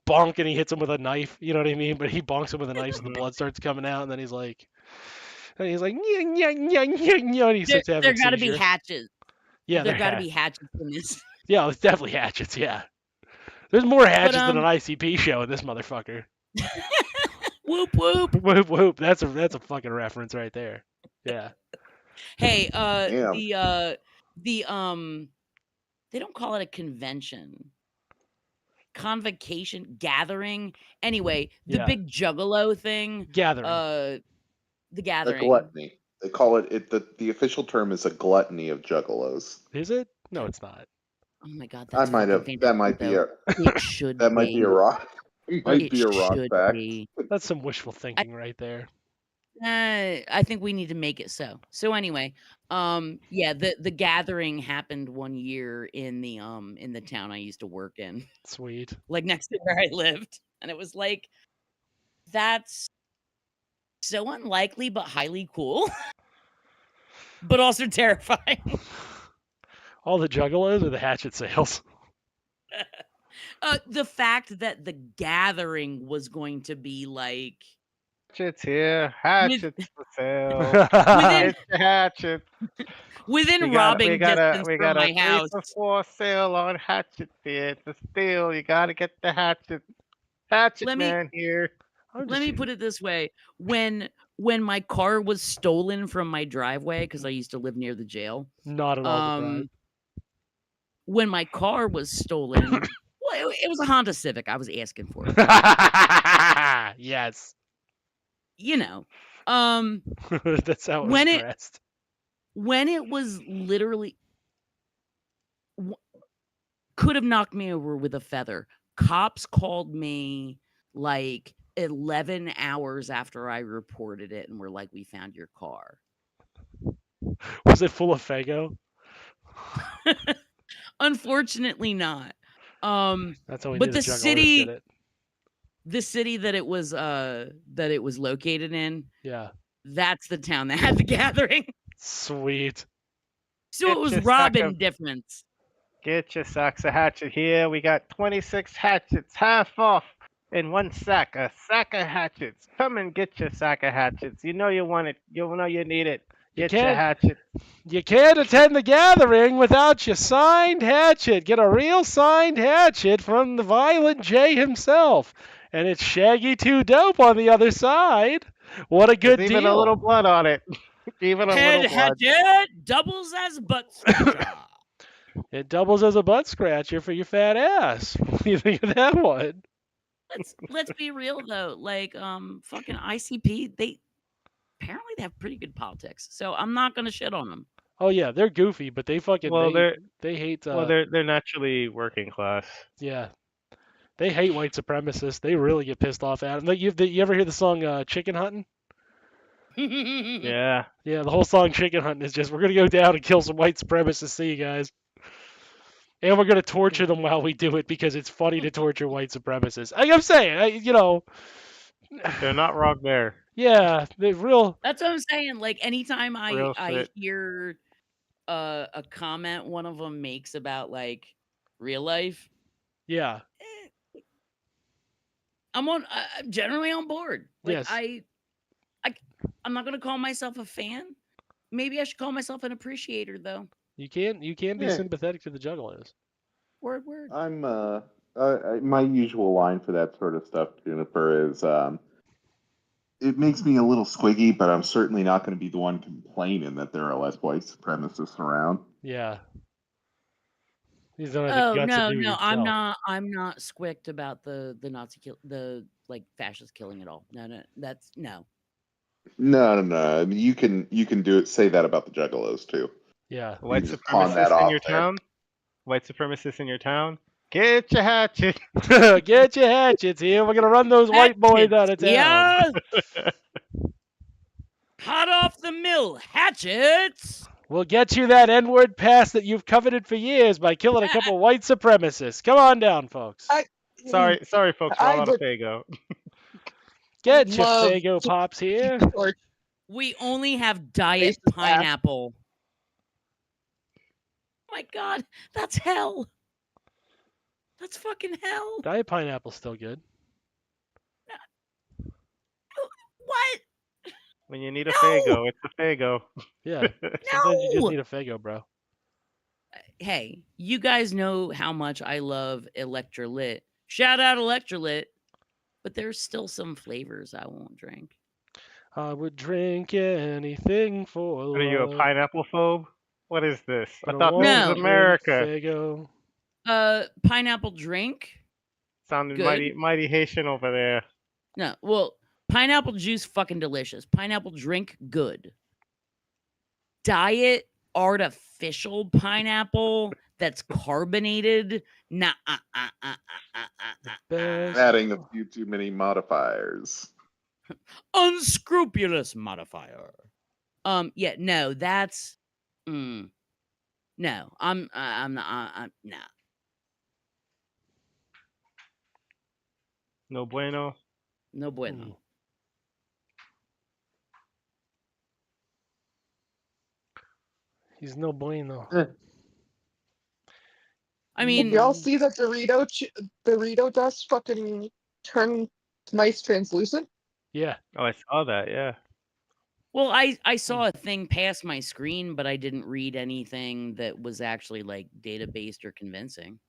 Bonk, and he hits him with a knife. You know what I mean? But he bonks him with a knife, so the blood starts coming out, and then he's like, nya, nya, nya, nya, nya, and he starts having a seizure. There gotta be hatchets. Yeah, there gotta be hatchets in this. Yeah, it's definitely hatchets. Yeah, there's more hatchets than an ICP show in this motherfucker. Whoop whoop whoop whoop. That's a fucking reference right there. Yeah. Hey, yeah. they don't call it a convention. Convocation, gathering. Anyway, the big juggalo thing. Gathering. The gathering. A gluttony. They call it the official term is a gluttony of juggalos. Is it? No, it's not. Oh my god, that might be a it should that might be a rock. It might be a rock fact. That's some wishful thinking right there. I think we need to make it so. So anyway, yeah, the gathering happened one year in the town I used to work in. Sweet. Like next to where I lived. And it was like, that's so unlikely but highly cool. But also terrifying. All the juggalos or the hatchet sales? The fact that the gathering was going to be like hatchets here, hatchets for sale. Hatchets. Within robbing distance from my house. We got a 3-for-4 sale on hatchets here. It's a steal. You gotta get the hatchet. Hatchet man here. Let me put it this way: when my car was stolen from my driveway, because I used to live near the jail. Not at all surprised. When my car was stolen, well, it was a Honda Civic. I was asking for it. Yes. You know, that's how it was dressed. when it was literally could have knocked me over with a feather. Cops called me like 11 hours after I reported it and were like, "We found your car." Was it full of Fago? Unfortunately not. That's how we But knew the Juggalos did it. the city that it was located in, Yeah. that's the town that had the gathering. Sweet. So Get it was your sack Robin of- difference. Get your sacks of hatchet here. We got 26 hatchets, half off in one sack. A sack of hatchets. Come and get your sack of hatchets. You know you want it. You know you need it. You Get your can't- hatchet. You can't attend the gathering without your signed hatchet. Get a real signed hatchet from the Violent J himself. And it's Shaggy 2 Dope on the other side. What a good There's deal. even a little blood on it. Even a Head little blood. hatchet doubles as butt scratcher. It doubles as a butt scratcher for your fat ass. What do you think of that one? Let's be real though. Like fucking ICP, they apparently have pretty good politics. So I'm not gonna shit on them. Oh yeah, they're goofy, but they fucking Well, they hate they're naturally working class. yeah. They hate white supremacists. They really get pissed off at them. Like, you ever hear the song Chicken Hunting? Yeah. Yeah, the whole song Chicken Hunting is just, we're going to go down and kill some white supremacists, see you guys. And we're going to torture them while we do it because it's funny to torture white supremacists. I'm saying, They're not wrong there. yeah, they're real. That's what I'm saying. Like anytime Real I shit. hear a comment one of them makes about like real life, Yeah, I'm generally on board. Like yes. I'm not gonna call myself a fan. Maybe I should call myself an appreciator though. You can be Yeah. sympathetic to the Juggalos. Word. I'm my usual line for that sort of stuff, Juniper, is it makes me a little squiggy, but I'm certainly not going to be the one complaining that there are less white supremacists around. Yeah. You don't have the Oh guts to no, do it no, yourself. I'm not squicked about the Nazi the like fascist killing at all. No, that's no. No. I mean, you can do it. Say that about the Juggalos too. Yeah. White You just pawn that supremacists in off your there. town? White supremacists in your town? Get your hatchet. Get your hatchets here. We're going to run those white boys out of town. Yeah. Hot off the mill, hatchets. We'll get you that N-word pass that you've coveted for years by killing a couple white supremacists. Come on down, folks. Sorry, folks. We're all out of Fago. Get your love Fago pops here. Or We only have diet Racist ass. pineapple. Oh my god, that's hell. That's fucking hell. Diet pineapple's still good. What? When you need a No! Fago, it's a Fago. Yeah. Sometimes you just No! need a Fago, bro. Hey, you guys know how much I love Electrolyte. Shout out Electrolyte. But there's still some flavors I won't drink. I would drink anything for love. What are you, a pineapple phobe? What is this? but I thought won't this No. was drink America. Fago. Pineapple drink. Sounded Good. mighty Haitian over there. No, well, pineapple juice fucking delicious. Pineapple drink good. Diet artificial pineapple that's carbonated. Nah. Best. Adding a few too many modifiers. Unscrupulous modifier. Yeah, no, that's no. I'm not. Nah. No bueno. No bueno. He's no bueno. I mean, Did y'all see that Dorito dust fucking turn mice translucent? Yeah. Oh, I saw that. Yeah. well, I saw a thing pass my screen, but I didn't read anything that was actually like data based or convincing.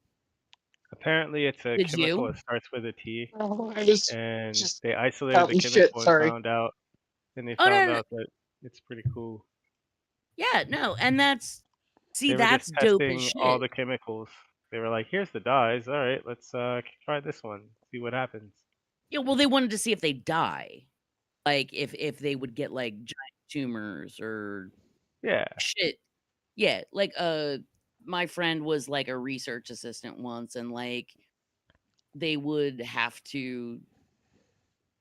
Apparently, it's a Did chemical you? that starts with a T, Oh, I just and just they isolated the counting chemical shit, and sorry. found out, and they Oh, no, found no. out that it's pretty cool. Yeah, no, and that's They were that's just dope as testing shit. all the chemicals. They were like, "Here's the dyes. All right, let's try this one. See what happens." Yeah, well, they wanted to see if they die, like if they would get like giant tumors or Yeah. shit. Yeah, like my friend was like a research assistant once, and like they would have to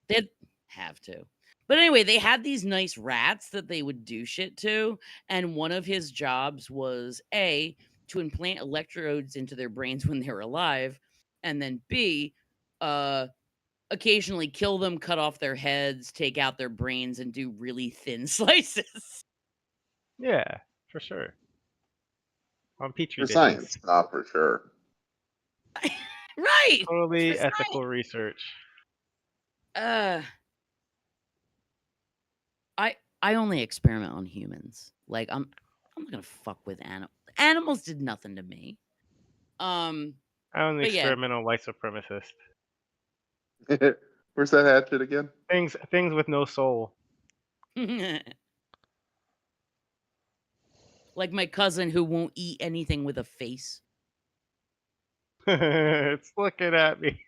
they'd have to. But anyway, they had these nice rats that they would do shit to, and one of his jobs was A, to implant electrodes into their brains when they were alive, and then B, occasionally kill them, cut off their heads, take out their brains, and do really thin slices. Yeah, for sure. On petri For dishes. science, not for sure. Right. Totally for ethical research. I only experiment on humans. Like I'm not gonna fuck with animals. Animals did nothing to me. I only But yeah. experiment on white supremacists. Where's that hatchet again? Things with no soul. Like my cousin who won't eat anything with a face. It's looking at me.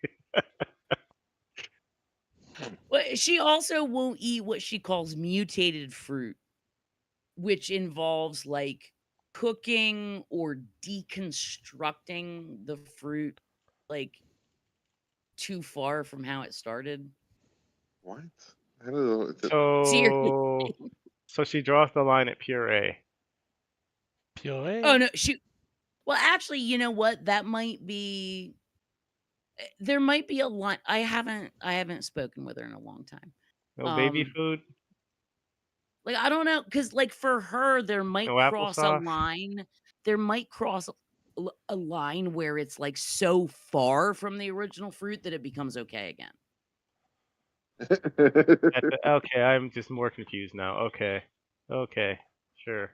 Well, she also won't eat what she calls mutated fruit, which involves like cooking or deconstructing the fruit like too far from how it started. What? I don't know. So, so she draws the line at puree. Puree. Oh no, well, actually, you know what? That might be. There might be a line. I haven't spoken with her in a long time. No baby food. Like I don't know, because like for her, there might No cross a applesauce? line. There might cross a line where it's like so far from the original fruit that it becomes okay again. Okay, I'm just more confused now. Okay, sure.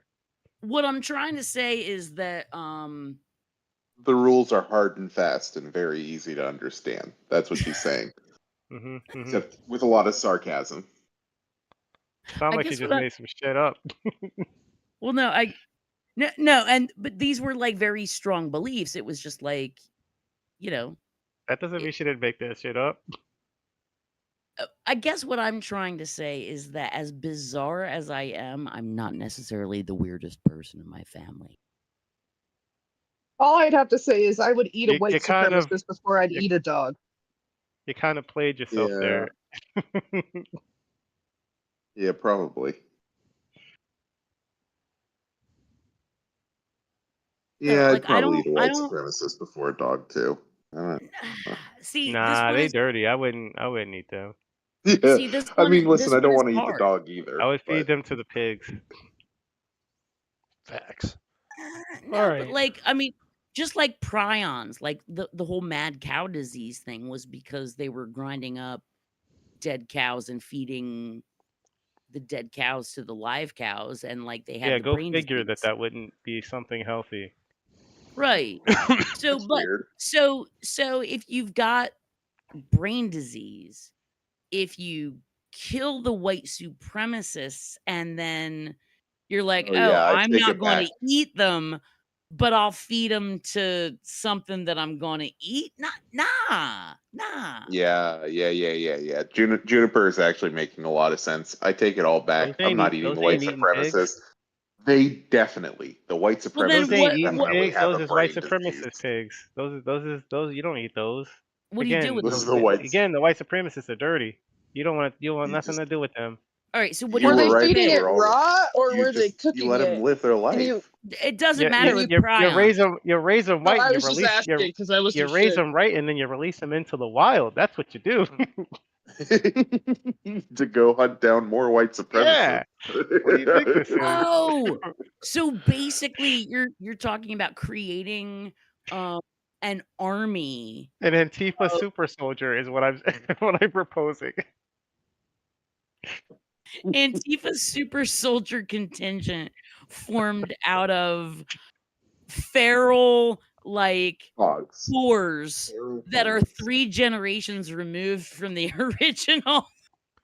What I'm trying to say is that The rules are hard and fast and very easy to understand. That's what she's saying. Except with a lot of sarcasm. Sound like you just made some shit up. Well, no, no, but these were like very strong beliefs. It was just like, you know. That doesn't mean she didn't make that shit up. I guess what I'm trying to say is that as bizarre as I am, I'm not necessarily the weirdest person in my family. All I'd have to say is I would eat a white kind of- supremacist before I'd eat a dog. You kind of played yourself there. Yeah, probably. Yeah, like, I'd probably eat a white don't- supremacist before a dog too. See, Nah, this they one is, dirty. I wouldn't eat them. Yeah. See, this I one- mean, listen, this I don't one want is to eat the hard. dog either. I would feed but- them to the pigs. Facts. no, All but right. like, I mean, just like prions, like the whole mad cow disease thing was because they were grinding up dead cows and feeding the dead cows to the live cows, and like they had Yeah, the go brain figure disease. that wouldn't be something healthy. Right. So, That's but weird. so if you've got brain disease, if you kill the white supremacists and then you're like, Oh, yeah, I I'm take not it going back. to eat them, but I'll feed them to something that I'm going to eat. Nah. Yeah. Juniper is actually making a lot of sense. I take it all back. Those I'm ain't not eat- eating those the white ain't eating pigs. supremacists. They definitely, the white Well, then supremacists Those ain't eating definitely pigs. have Those a is white brain supremacist disease. pigs. Those. You don't eat those. What do you do with This is them? the whites. Again, the white supremacists are dirty. You want You nothing just- to do with them. All right, so what You do Were you they do right, with feeding pigs? it were all- raw or You were they just- cooking You let them it? live their life. And you, It doesn't matter with You prions. raise them no, white. I And you was just release. asking because I was You just raise shit. them right, and then you release them into the wild. That's what you do. To go hunt down more white supremacists. Yeah. What do you think this is? Oh, so basically, you're talking about creating an army. An Antifa super soldier is what I'm what I'm proposing. Antifa super soldier contingent formed out of feral like Hogs. boars that are Hogs. 3 generations removed from the original.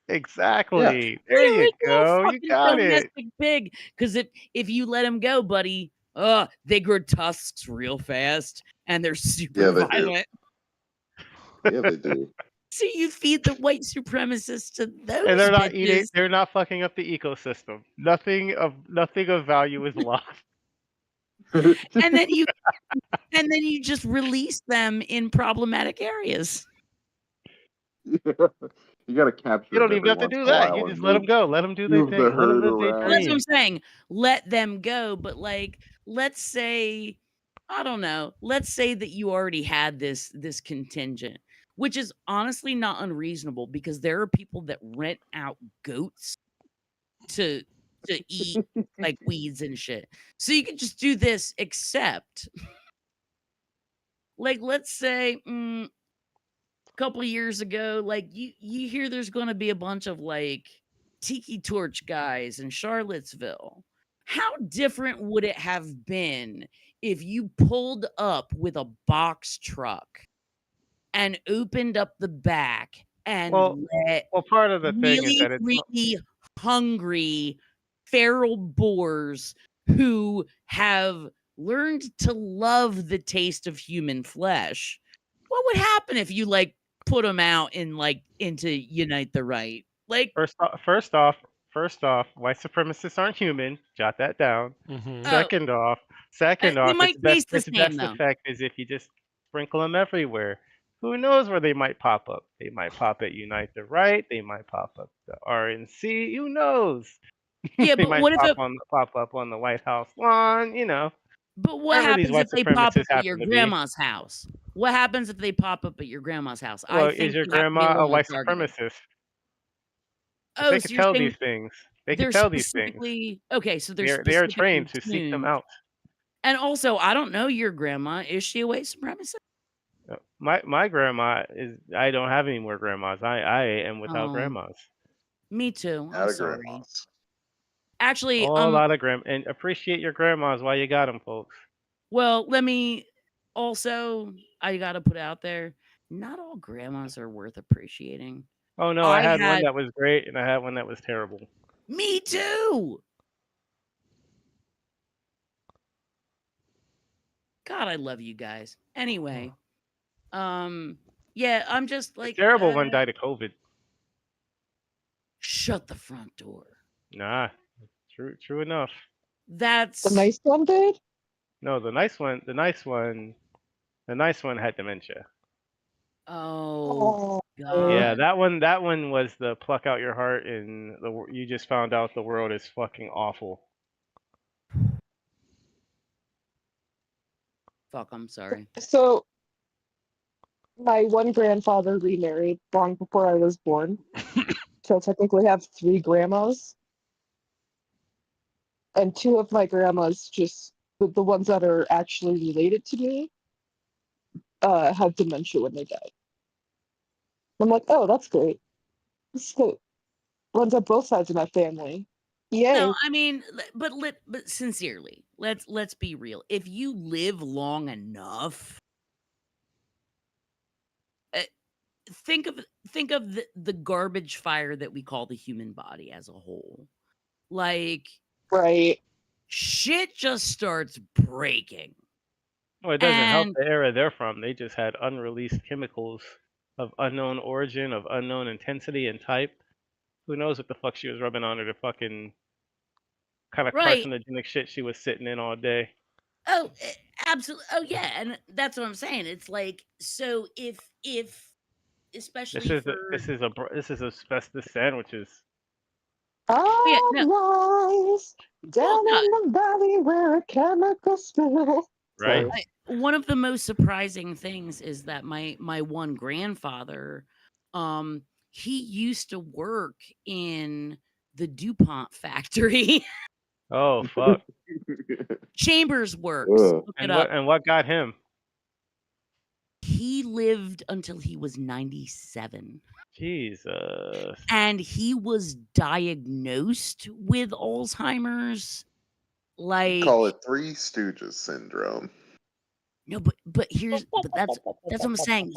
Exactly. There you original go. You fucking got it. domestic pig. Because if you let them go, buddy, they grow tusks real fast and they're super Yeah, they do. violent. Yeah, they do. So you feed the white supremacists to those And they're not eating. bitches, They're not fucking up the ecosystem. Nothing of value is lost. and then you just release them in problematic areas. You gotta capture You don't them even every have to once do in a that. while You and just let them go. Let them do their move the thing. Let them herd live their around. That's what dream. I'm saying. Let them go, but like, let's say, I don't know. Let's say that you already had this contingent, which is honestly not unreasonable because there are people that rent out goats to eat like weeds and shit. So you could just do this, except like, let's say a couple of years ago, like you hear there's going to be a bunch of like tiki torch guys in Charlottesville. How different would it have been if you pulled up with a box truck and opened up the back and Well, let part of the thing is really, that it's really hungry feral boars who have learned to love the taste of human flesh? What would happen if you like put them out in like into Unite the Right? Like, first off, white supremacists aren't human. Jot that down. Mm-hmm. Second off, they might taste the its same best though. effect is if you just sprinkle them everywhere. Who knows where they might pop up? They might pop at Unite the Right. They might pop up the RNC. Who knows? Yeah, They but might what if pop up on the White House lawn. You know, but what wherever these happens white if they pop up supremacists at your happen to be. grandma's house? What happens if they pop up at your grandma's house? I Well, is think your you have to be a grandma little a more white targeted. supremacist? They Oh, could so you're tell saying these things. They could they're tell these things. specifically okay, so they're They are specifically trained to seek them tuned. out. And also, I don't know your grandma. Is she a white supremacist? My grandma is. I don't have any more grandmas. I am without Oh, grandmas. me too. I'm Out of sorry. grandmas. Actually, A lot of and appreciate your grandmas while you got them, folks. well, let me also, I got to put out there, not all grandmas are worth appreciating. Oh no, I I had one had that was great, and I had one that was terrible. Me too. God, I love you guys. Anyway, yeah, I'm just The like, terrible one died of COVID. shut the front door. Nah, true enough. That's The nice one did? No, the nice one had dementia. oh Oh. Yeah, God. that one was the pluck out your heart, and you just found out the world is fucking awful. Fuck, I'm sorry. So my one grandfather remarried long before I was born. So I technically have 3 grandmas. And 2 of my grandmas, just the ones that are actually related to me, had dementia when they died. I'm like, oh, that's great. So runs on both sides of my family. Yay. No, I mean, but sincerely, let's be real. If you live long enough, think of the garbage fire that we call the human body as a whole. Like, Right. shit just starts breaking. Well, it doesn't help And the era they're from. They just had unreleased chemicals of unknown origin, of unknown intensity and type. Who knows what the fuck she was rubbing on her to fucking kind of right. carcinogenic shit she was sitting in all day. Oh, absolutely. Oh, yeah, and that's what I'm saying. It's like, so if especially for This is asbestos sandwiches. yeah, no, Rise down well, no, in the valley where a chemical spill. Right. Sorry. one of the most surprising things is that my one grandfather, he used to work in the DuPont factory. Oh fuck. Chambers Works. Ugh. Look it up. And what got him? He lived until he was 97. Jesus. And he was diagnosed with Alzheimer's. Like, Call it Three Stooges syndrome. no, but that's what I'm saying.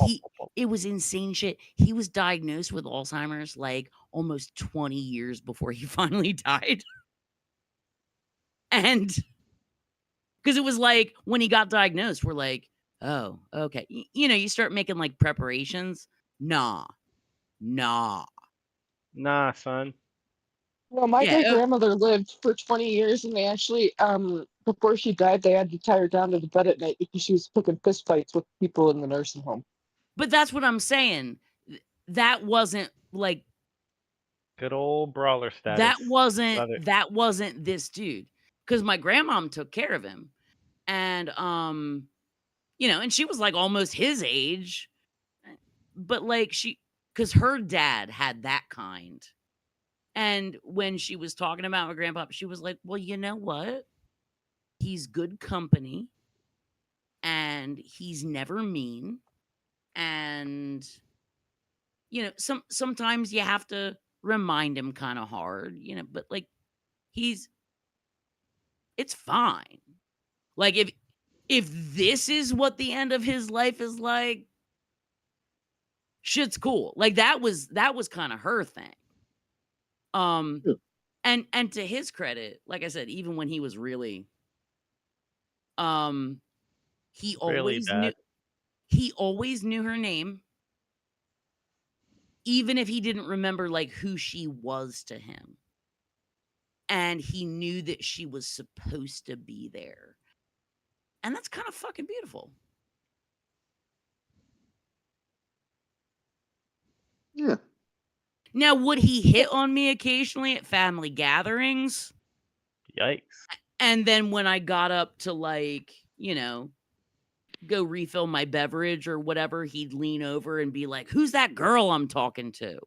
It was insane shit. He was diagnosed with Alzheimer's like almost 20 years before he finally died. And because it was like when he got diagnosed, we're like, oh, okay. You know, you start making like preparations. Nah, Nah. Nah, son. Well, my Yeah, great grandmother lived for 20 years, and they actually, before she died, they had to tie her down to the bed at night because she was picking fist fights with people in the nursing home. but that's what I'm saying. That wasn't like Good old brawler status. that Love it. wasn't this dude, because my grandmom took care of him, and and she was like almost his age, but like because her dad had that kind. And when she was talking about my grandpa, she was like, well, you know what? He's good company and he's never mean. And, sometimes you have to remind him kind of hard, but like it's fine. Like if this is what the end of his life is like, shit's cool. Like that was kind of her thing. Yeah. And to his credit, like I said, even when he was really he Really bad. always knew her name, even if he didn't remember like who she was to him. And he knew that she was supposed to be there. And that's kind of fucking beautiful. Yeah. Now, would he hit on me occasionally at family gatherings? Yikes. And then when I got up to like, go refill my beverage or whatever, he'd lean over and be like, "Who's that girl I'm talking to?"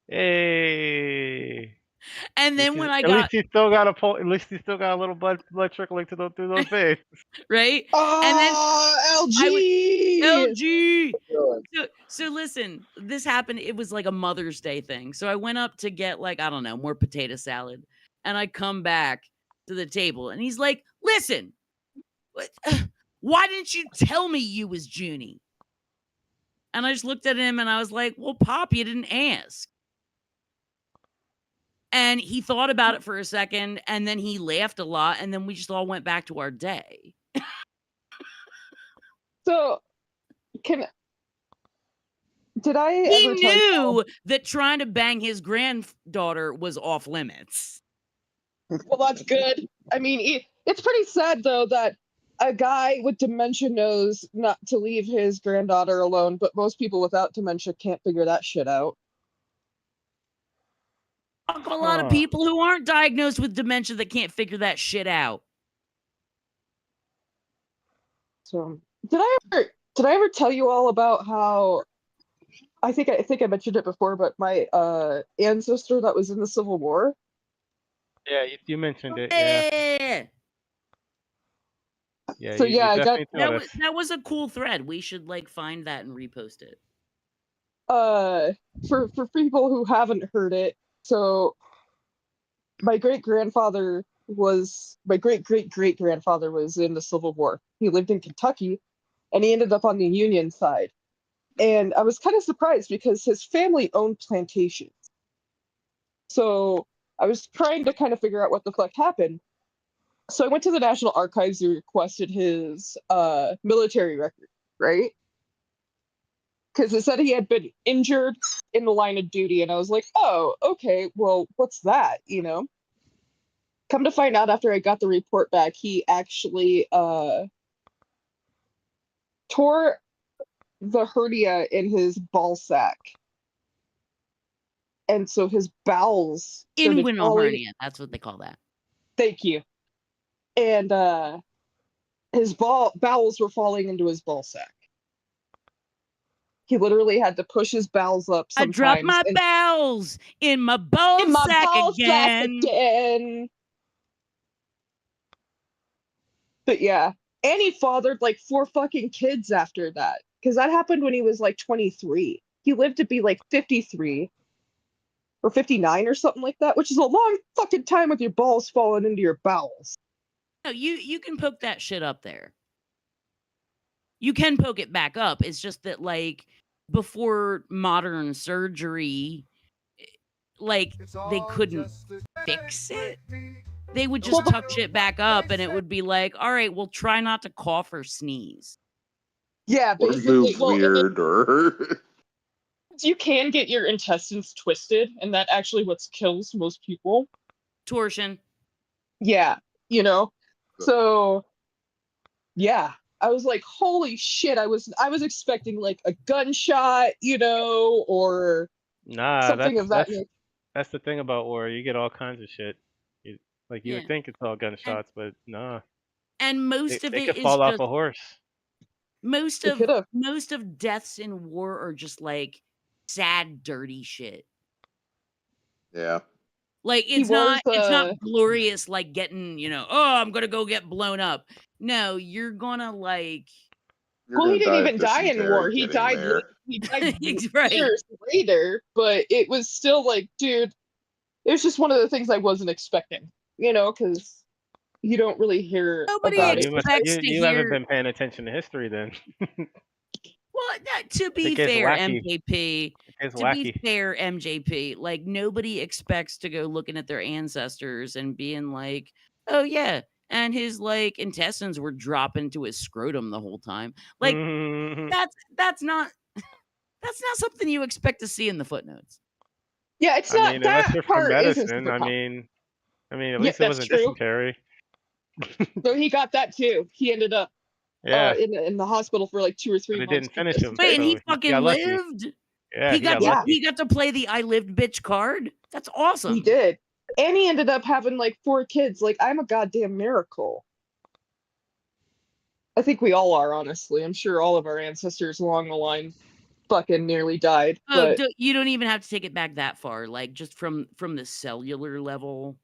Hey. And then when I At got least he still got at least he still got a little blood trickling through those veins. right, and then LG! LG. So listen, this happened. It was like a Mother's Day thing. So I went up to get like, I don't know, more potato salad. And I come back to the table and he's like, "Listen, why didn't you tell me you was Junie?" And I just looked at him and I was like, "Well, Pop, you didn't ask." And he thought about it for a second and then he laughed a lot and then we just all went back to our day. So, did I He ever tell you all? knew that trying to bang his granddaughter was off limits. Well, that's good. I mean, it's pretty sad, though, that a guy with dementia knows not to leave his granddaughter alone, but most people without dementia can't figure that shit out. A lot of people who aren't diagnosed with dementia that can't figure that shit out. So, did I ever tell you all about how I think I mentioned it before, but my ancestor that was in the Civil War? Yeah, you mentioned it. Yeah. Yeah, So you yeah, I got definitely told us. That was a cool thread. We should like find that and repost it. for people who haven't heard it. So my great great grandfather was in the Civil War. He lived in Kentucky, and he ended up on the Union side. And I was kind of surprised because his family owned plantations. So I was trying to kind of figure out what the fuck happened. So I went to the National Archives and requested his military record, right? Because it said he had been injured in the line of duty, and I was like, oh, okay, well, what's that, Come to find out after I got the report back, he actually tore the hernia in his ball sack. And so his bowels started Inguinal falling. hernia, that's what they call that. Thank you. And his bowels were falling into his ball sack. He literally had to push his bowels up sometimes. I dropped my bowels in my ball sack again. But yeah, and he fathered like 4 fucking kids after that. Because that happened when he was like 23. He lived to be like 53 or 59 or something like that, which is a long fucking time with your balls falling into your bowels. No, you can poke that shit up there. You can poke it back up. It's just that like before modern surgery, like they couldn't fix it. They would just tuck shit back up and it would be like, all right, well, try not to cough or sneeze. Yeah, Or basically. move weird or you can get your intestines twisted, and that actually what kills most people. Torsion. Yeah, you know. So yeah, I was like, holy shit! I was expecting like a gunshot, you know, or Nah, something of that nature. that's the thing about war. You get all kinds of shit. You Yeah. would think it's all gunshots, but nah. And most of They it could is fall off just a horse. most They of could've. most of deaths in war are just like sad, dirty shit. Yeah. Like He it's not was glorious like getting, oh, I'm gonna go get blown up. No, you're gonna like You're well, he gonna didn't die of even die in dysentery war. He getting died there. he died right. years later, but it was still like, dude, it was just one of the things I wasn't expecting, you know, because you don't really hear Nobody about it. expects to You haven't hear. been paying attention to history then. Well, to be It gets fair, wacky. MJP, It gets to be wacky. fair, MJP, like nobody expects to go looking at their ancestors and being like, oh yeah, and his like intestines were dropping to his scrotum the whole time. Like Mhm. that's not something you expect to see in the footnotes. Yeah, it's I not mean, unless that you're from part isn't medicine, super common. I mean, at Yeah, least it that's wasn't true. dysentery. So he got that too. He ended up Yeah, in the hospital for like 2 or 3 but it months. didn't finish because him. Wait, and he So he fucking got lucky. lived. Yeah, He got lucky. he got to play the I lived bitch card. That's awesome. He did. And he ended up having like 4 kids. Like, I'm a goddamn miracle. I think we all are, honestly. I'm sure all of our ancestors along the line fucking nearly died. Oh, But you don't even have to take it back that far. Like just from the cellular level,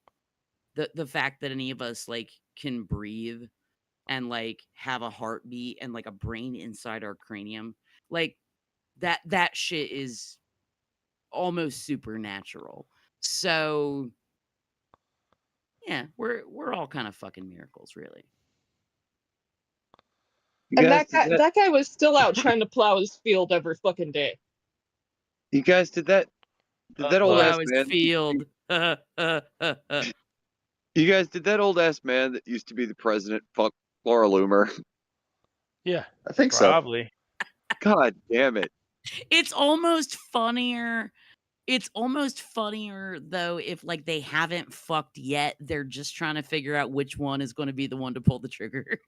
the fact that any of us like can breathe and like have a heartbeat and like a brain inside our cranium, like that shit is almost supernatural. So yeah, we're all kind of fucking miracles, really. and that guy was still out trying to plow his field every fucking day. You guys did that old ass Plow his man. field. You guys did that old ass man that used to be the president fuck Laura Loomer. Yeah. I think so. probably. God damn it. It's almost funnier. It's almost funnier though if like they haven't fucked yet. They're just trying to figure out which one is going to be the one to pull the trigger.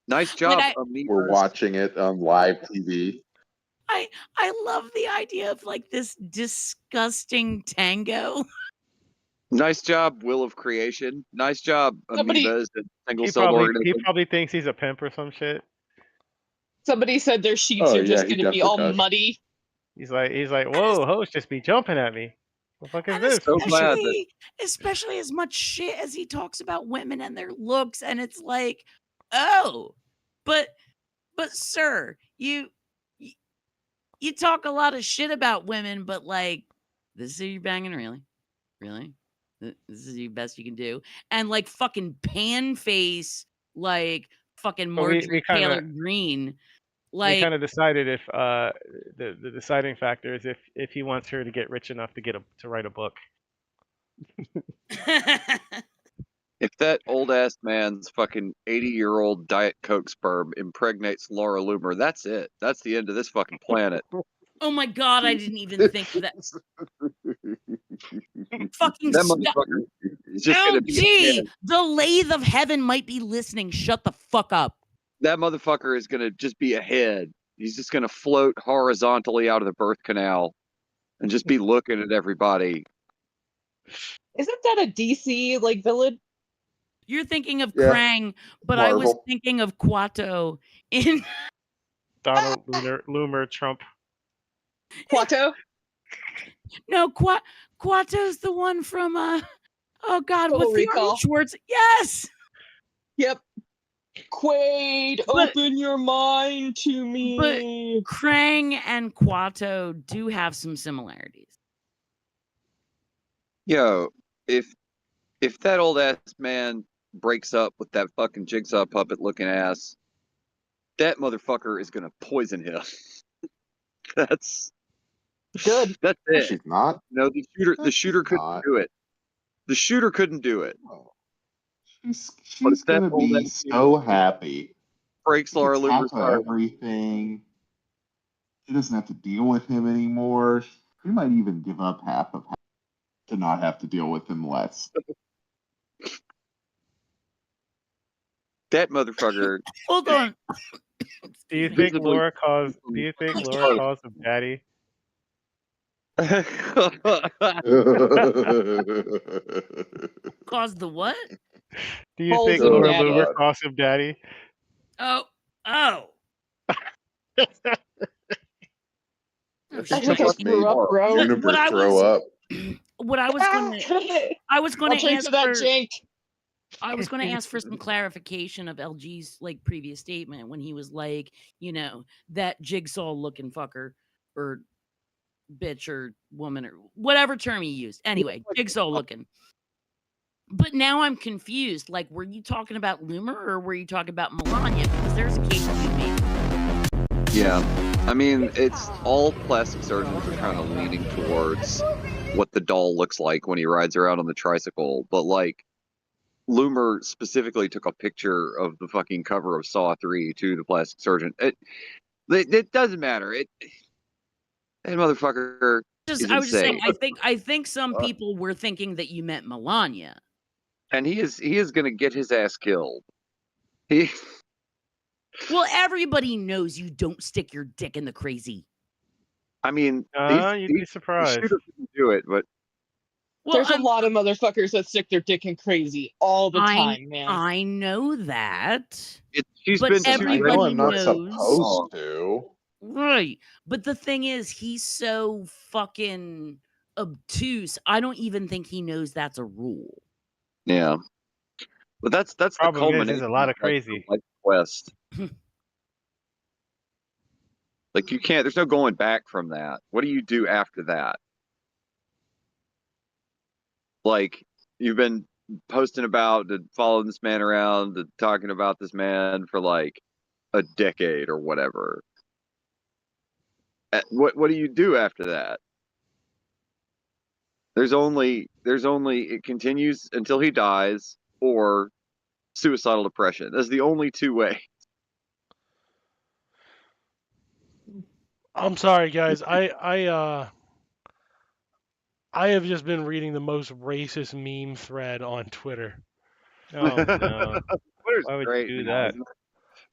Nice job, I- Amoebas. We're watching it on live TV. I love the idea of like this disgusting tango. Nice job, Will of Creation. Nice job, Somebody- Amoebas and single He celled probably organisms. thinks he's a pimp or some shit. Somebody said their sheets Oh, are just yeah, he going to be all definitely does. muddy. He's like, whoa, host just be jumping at me. What the fuck is And this? So glad that especially as much shit as he talks about women and their looks, and it's like, oh, but sir, you talk a lot of shit about women, but like, this is who you're banging, really? This is the best you can do, and like fucking pan face, like fucking But we Marjorie kinda- Taylor Greene, We like. kind of decided if the deciding factor is if he wants her to get rich enough to write a book. if that old ass man's fucking 80-year-old Diet Coke sperm impregnates Laura Loomer, that's it. That's the end of this fucking planet. Oh my god, I didn't even think of that. Fucking That stop. motherfucker is just gonna be a LG, head. the lathe of heaven might be listening. Shut the fuck up. That motherfucker is gonna just be a head. He's just gonna float horizontally out of the birth canal and just be looking at everybody. Isn't that a DC like villain? You're thinking of Yeah. Krang, but I was Marvel. thinking of Quato in Donald Loomer Trump. Quato? no Quato's the one from oh god, Total what's the Recall. Arnold Schwartz? Yes. Yep. Quaid, But- open your mind to me. Krang and Quato do have some similarities. Yo, if that old ass man breaks up with that fucking jigsaw puppet looking ass, that motherfucker is gonna poison him. That's Good. That's No, it. she's not. No, the shooter couldn't not. do it. The shooter couldn't do it. Oh. She's But that gonna old be ass so happy. Breaks She Laura can Loomer's tackle heart. everything. She doesn't have to deal with him anymore. She might even give up half of to not have to deal with him less. That motherfucker. Hold on. Do you Excuse me. think Visibly- Laura calls? Do you think Laura calls him daddy? Caused the what? Do you Calls think him Laura daddy. Loomer calls him daddy? Oh. I She think I just grew up, made bro. Juniper What I throw was- up. What I was going to I was going I'll to drink ask to that for jank. I was going to ask for some clarification of LG's like previous statement when he was like, that jigsaw looking fucker or bitch or woman or whatever term he used. Anyway, jigsaw looking. But now I'm confused. Like, were you talking about Loomer or were you talking about Melania? Because there's a case to be made. Yeah. I mean, it's all plastic surgeons are kind of leaning towards what the doll looks like when he rides around on the tricycle. But, like, Loomer specifically took a picture of the fucking cover of Saw 3 to the plastic surgeon. It doesn't matter. That motherfucker is I was just saying, insane. I think some people were thinking that you meant Melania. And he is going to get his ass killed. He... Well, everybody knows you don't stick your dick in the crazy. I mean, You'd be surprised. The shooter didn't do it, but Well, There's a lot of motherfuckers that stick their dick in crazy all the time, man. I know that. she's But been everybody I know I'm not knows. supposed to. Right. But the thing is, he's so fucking obtuse. I don't even think he knows that's a rule. Yeah. But that's the Problem is, culmination there's a lot of like, crazy. Like Quest. Like you can't. There's no going back from that. What do you do after that? Like you've been posting about and following this man around, and talking about this man for like a decade or whatever. What do you do after that? There's only it continues until he dies or suicidal depression. That's the only two ways. I'm sorry, guys. I have just been reading the most racist meme thread on Twitter Oh no! Twitter's Why would great you do now, that? isn't it?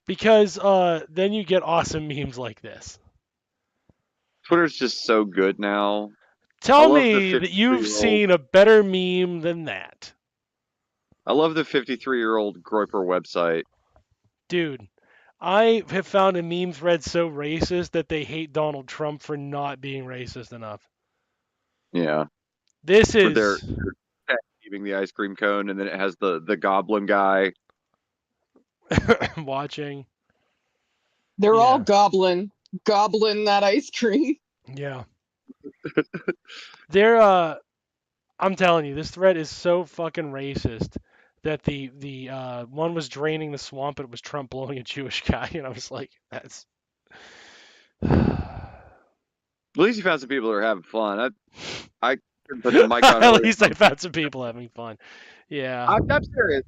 because then you get awesome memes like this. Twitter's just so good now. Tell love the me that you've 53-year-old seen a better meme than that, I love the 53-year-old Groiper website. dude. I have found a meme thread so racist that they hate Donald Trump for not being racist enough. Yeah, This where they're is eating the ice cream cone, and then it has the goblin guy. watching. They're all Yeah. gobbling that ice cream. Yeah. They're I'm telling you, this thread is so fucking racist that the one was draining the swamp, but it was Trump blowing a Jewish guy, and I was like, that's At least you found some people that are having fun. I couldn't put the mic on. at least I found some people having fun. Yeah. I'm serious.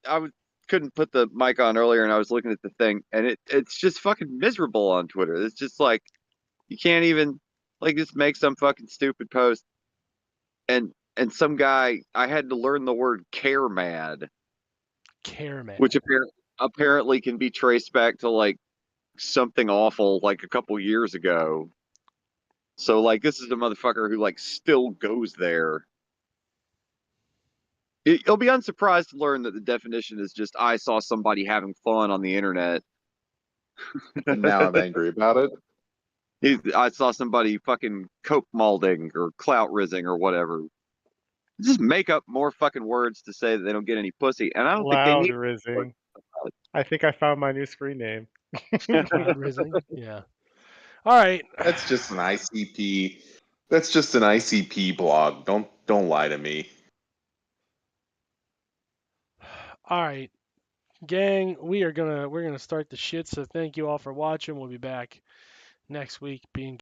I couldn't put the mic on earlier, and I was looking at the thing, and it's just fucking miserable on Twitter. It's just like you can't even like just make some fucking stupid post, and some guy I had to learn the word care mad, Careman. which apparently can be traced back to like something awful like a couple years ago. So like this is a motherfucker who like still goes there. You'll be unsurprised to learn that the definition is just I saw somebody having fun on the internet. And now I'm angry about it. I saw somebody fucking coke malding or clout rizzing or whatever. Just make up more fucking words to say that they don't get any pussy, and I don't think they Loud need. rizzing. I think I found my new screen name. Cloud rizzing. Yeah. All right. That's just an ICP. That's just an ICP blog. Don't lie to me. All right. Gang, we're gonna start the shit, so thank you all for watching. We'll be back next week being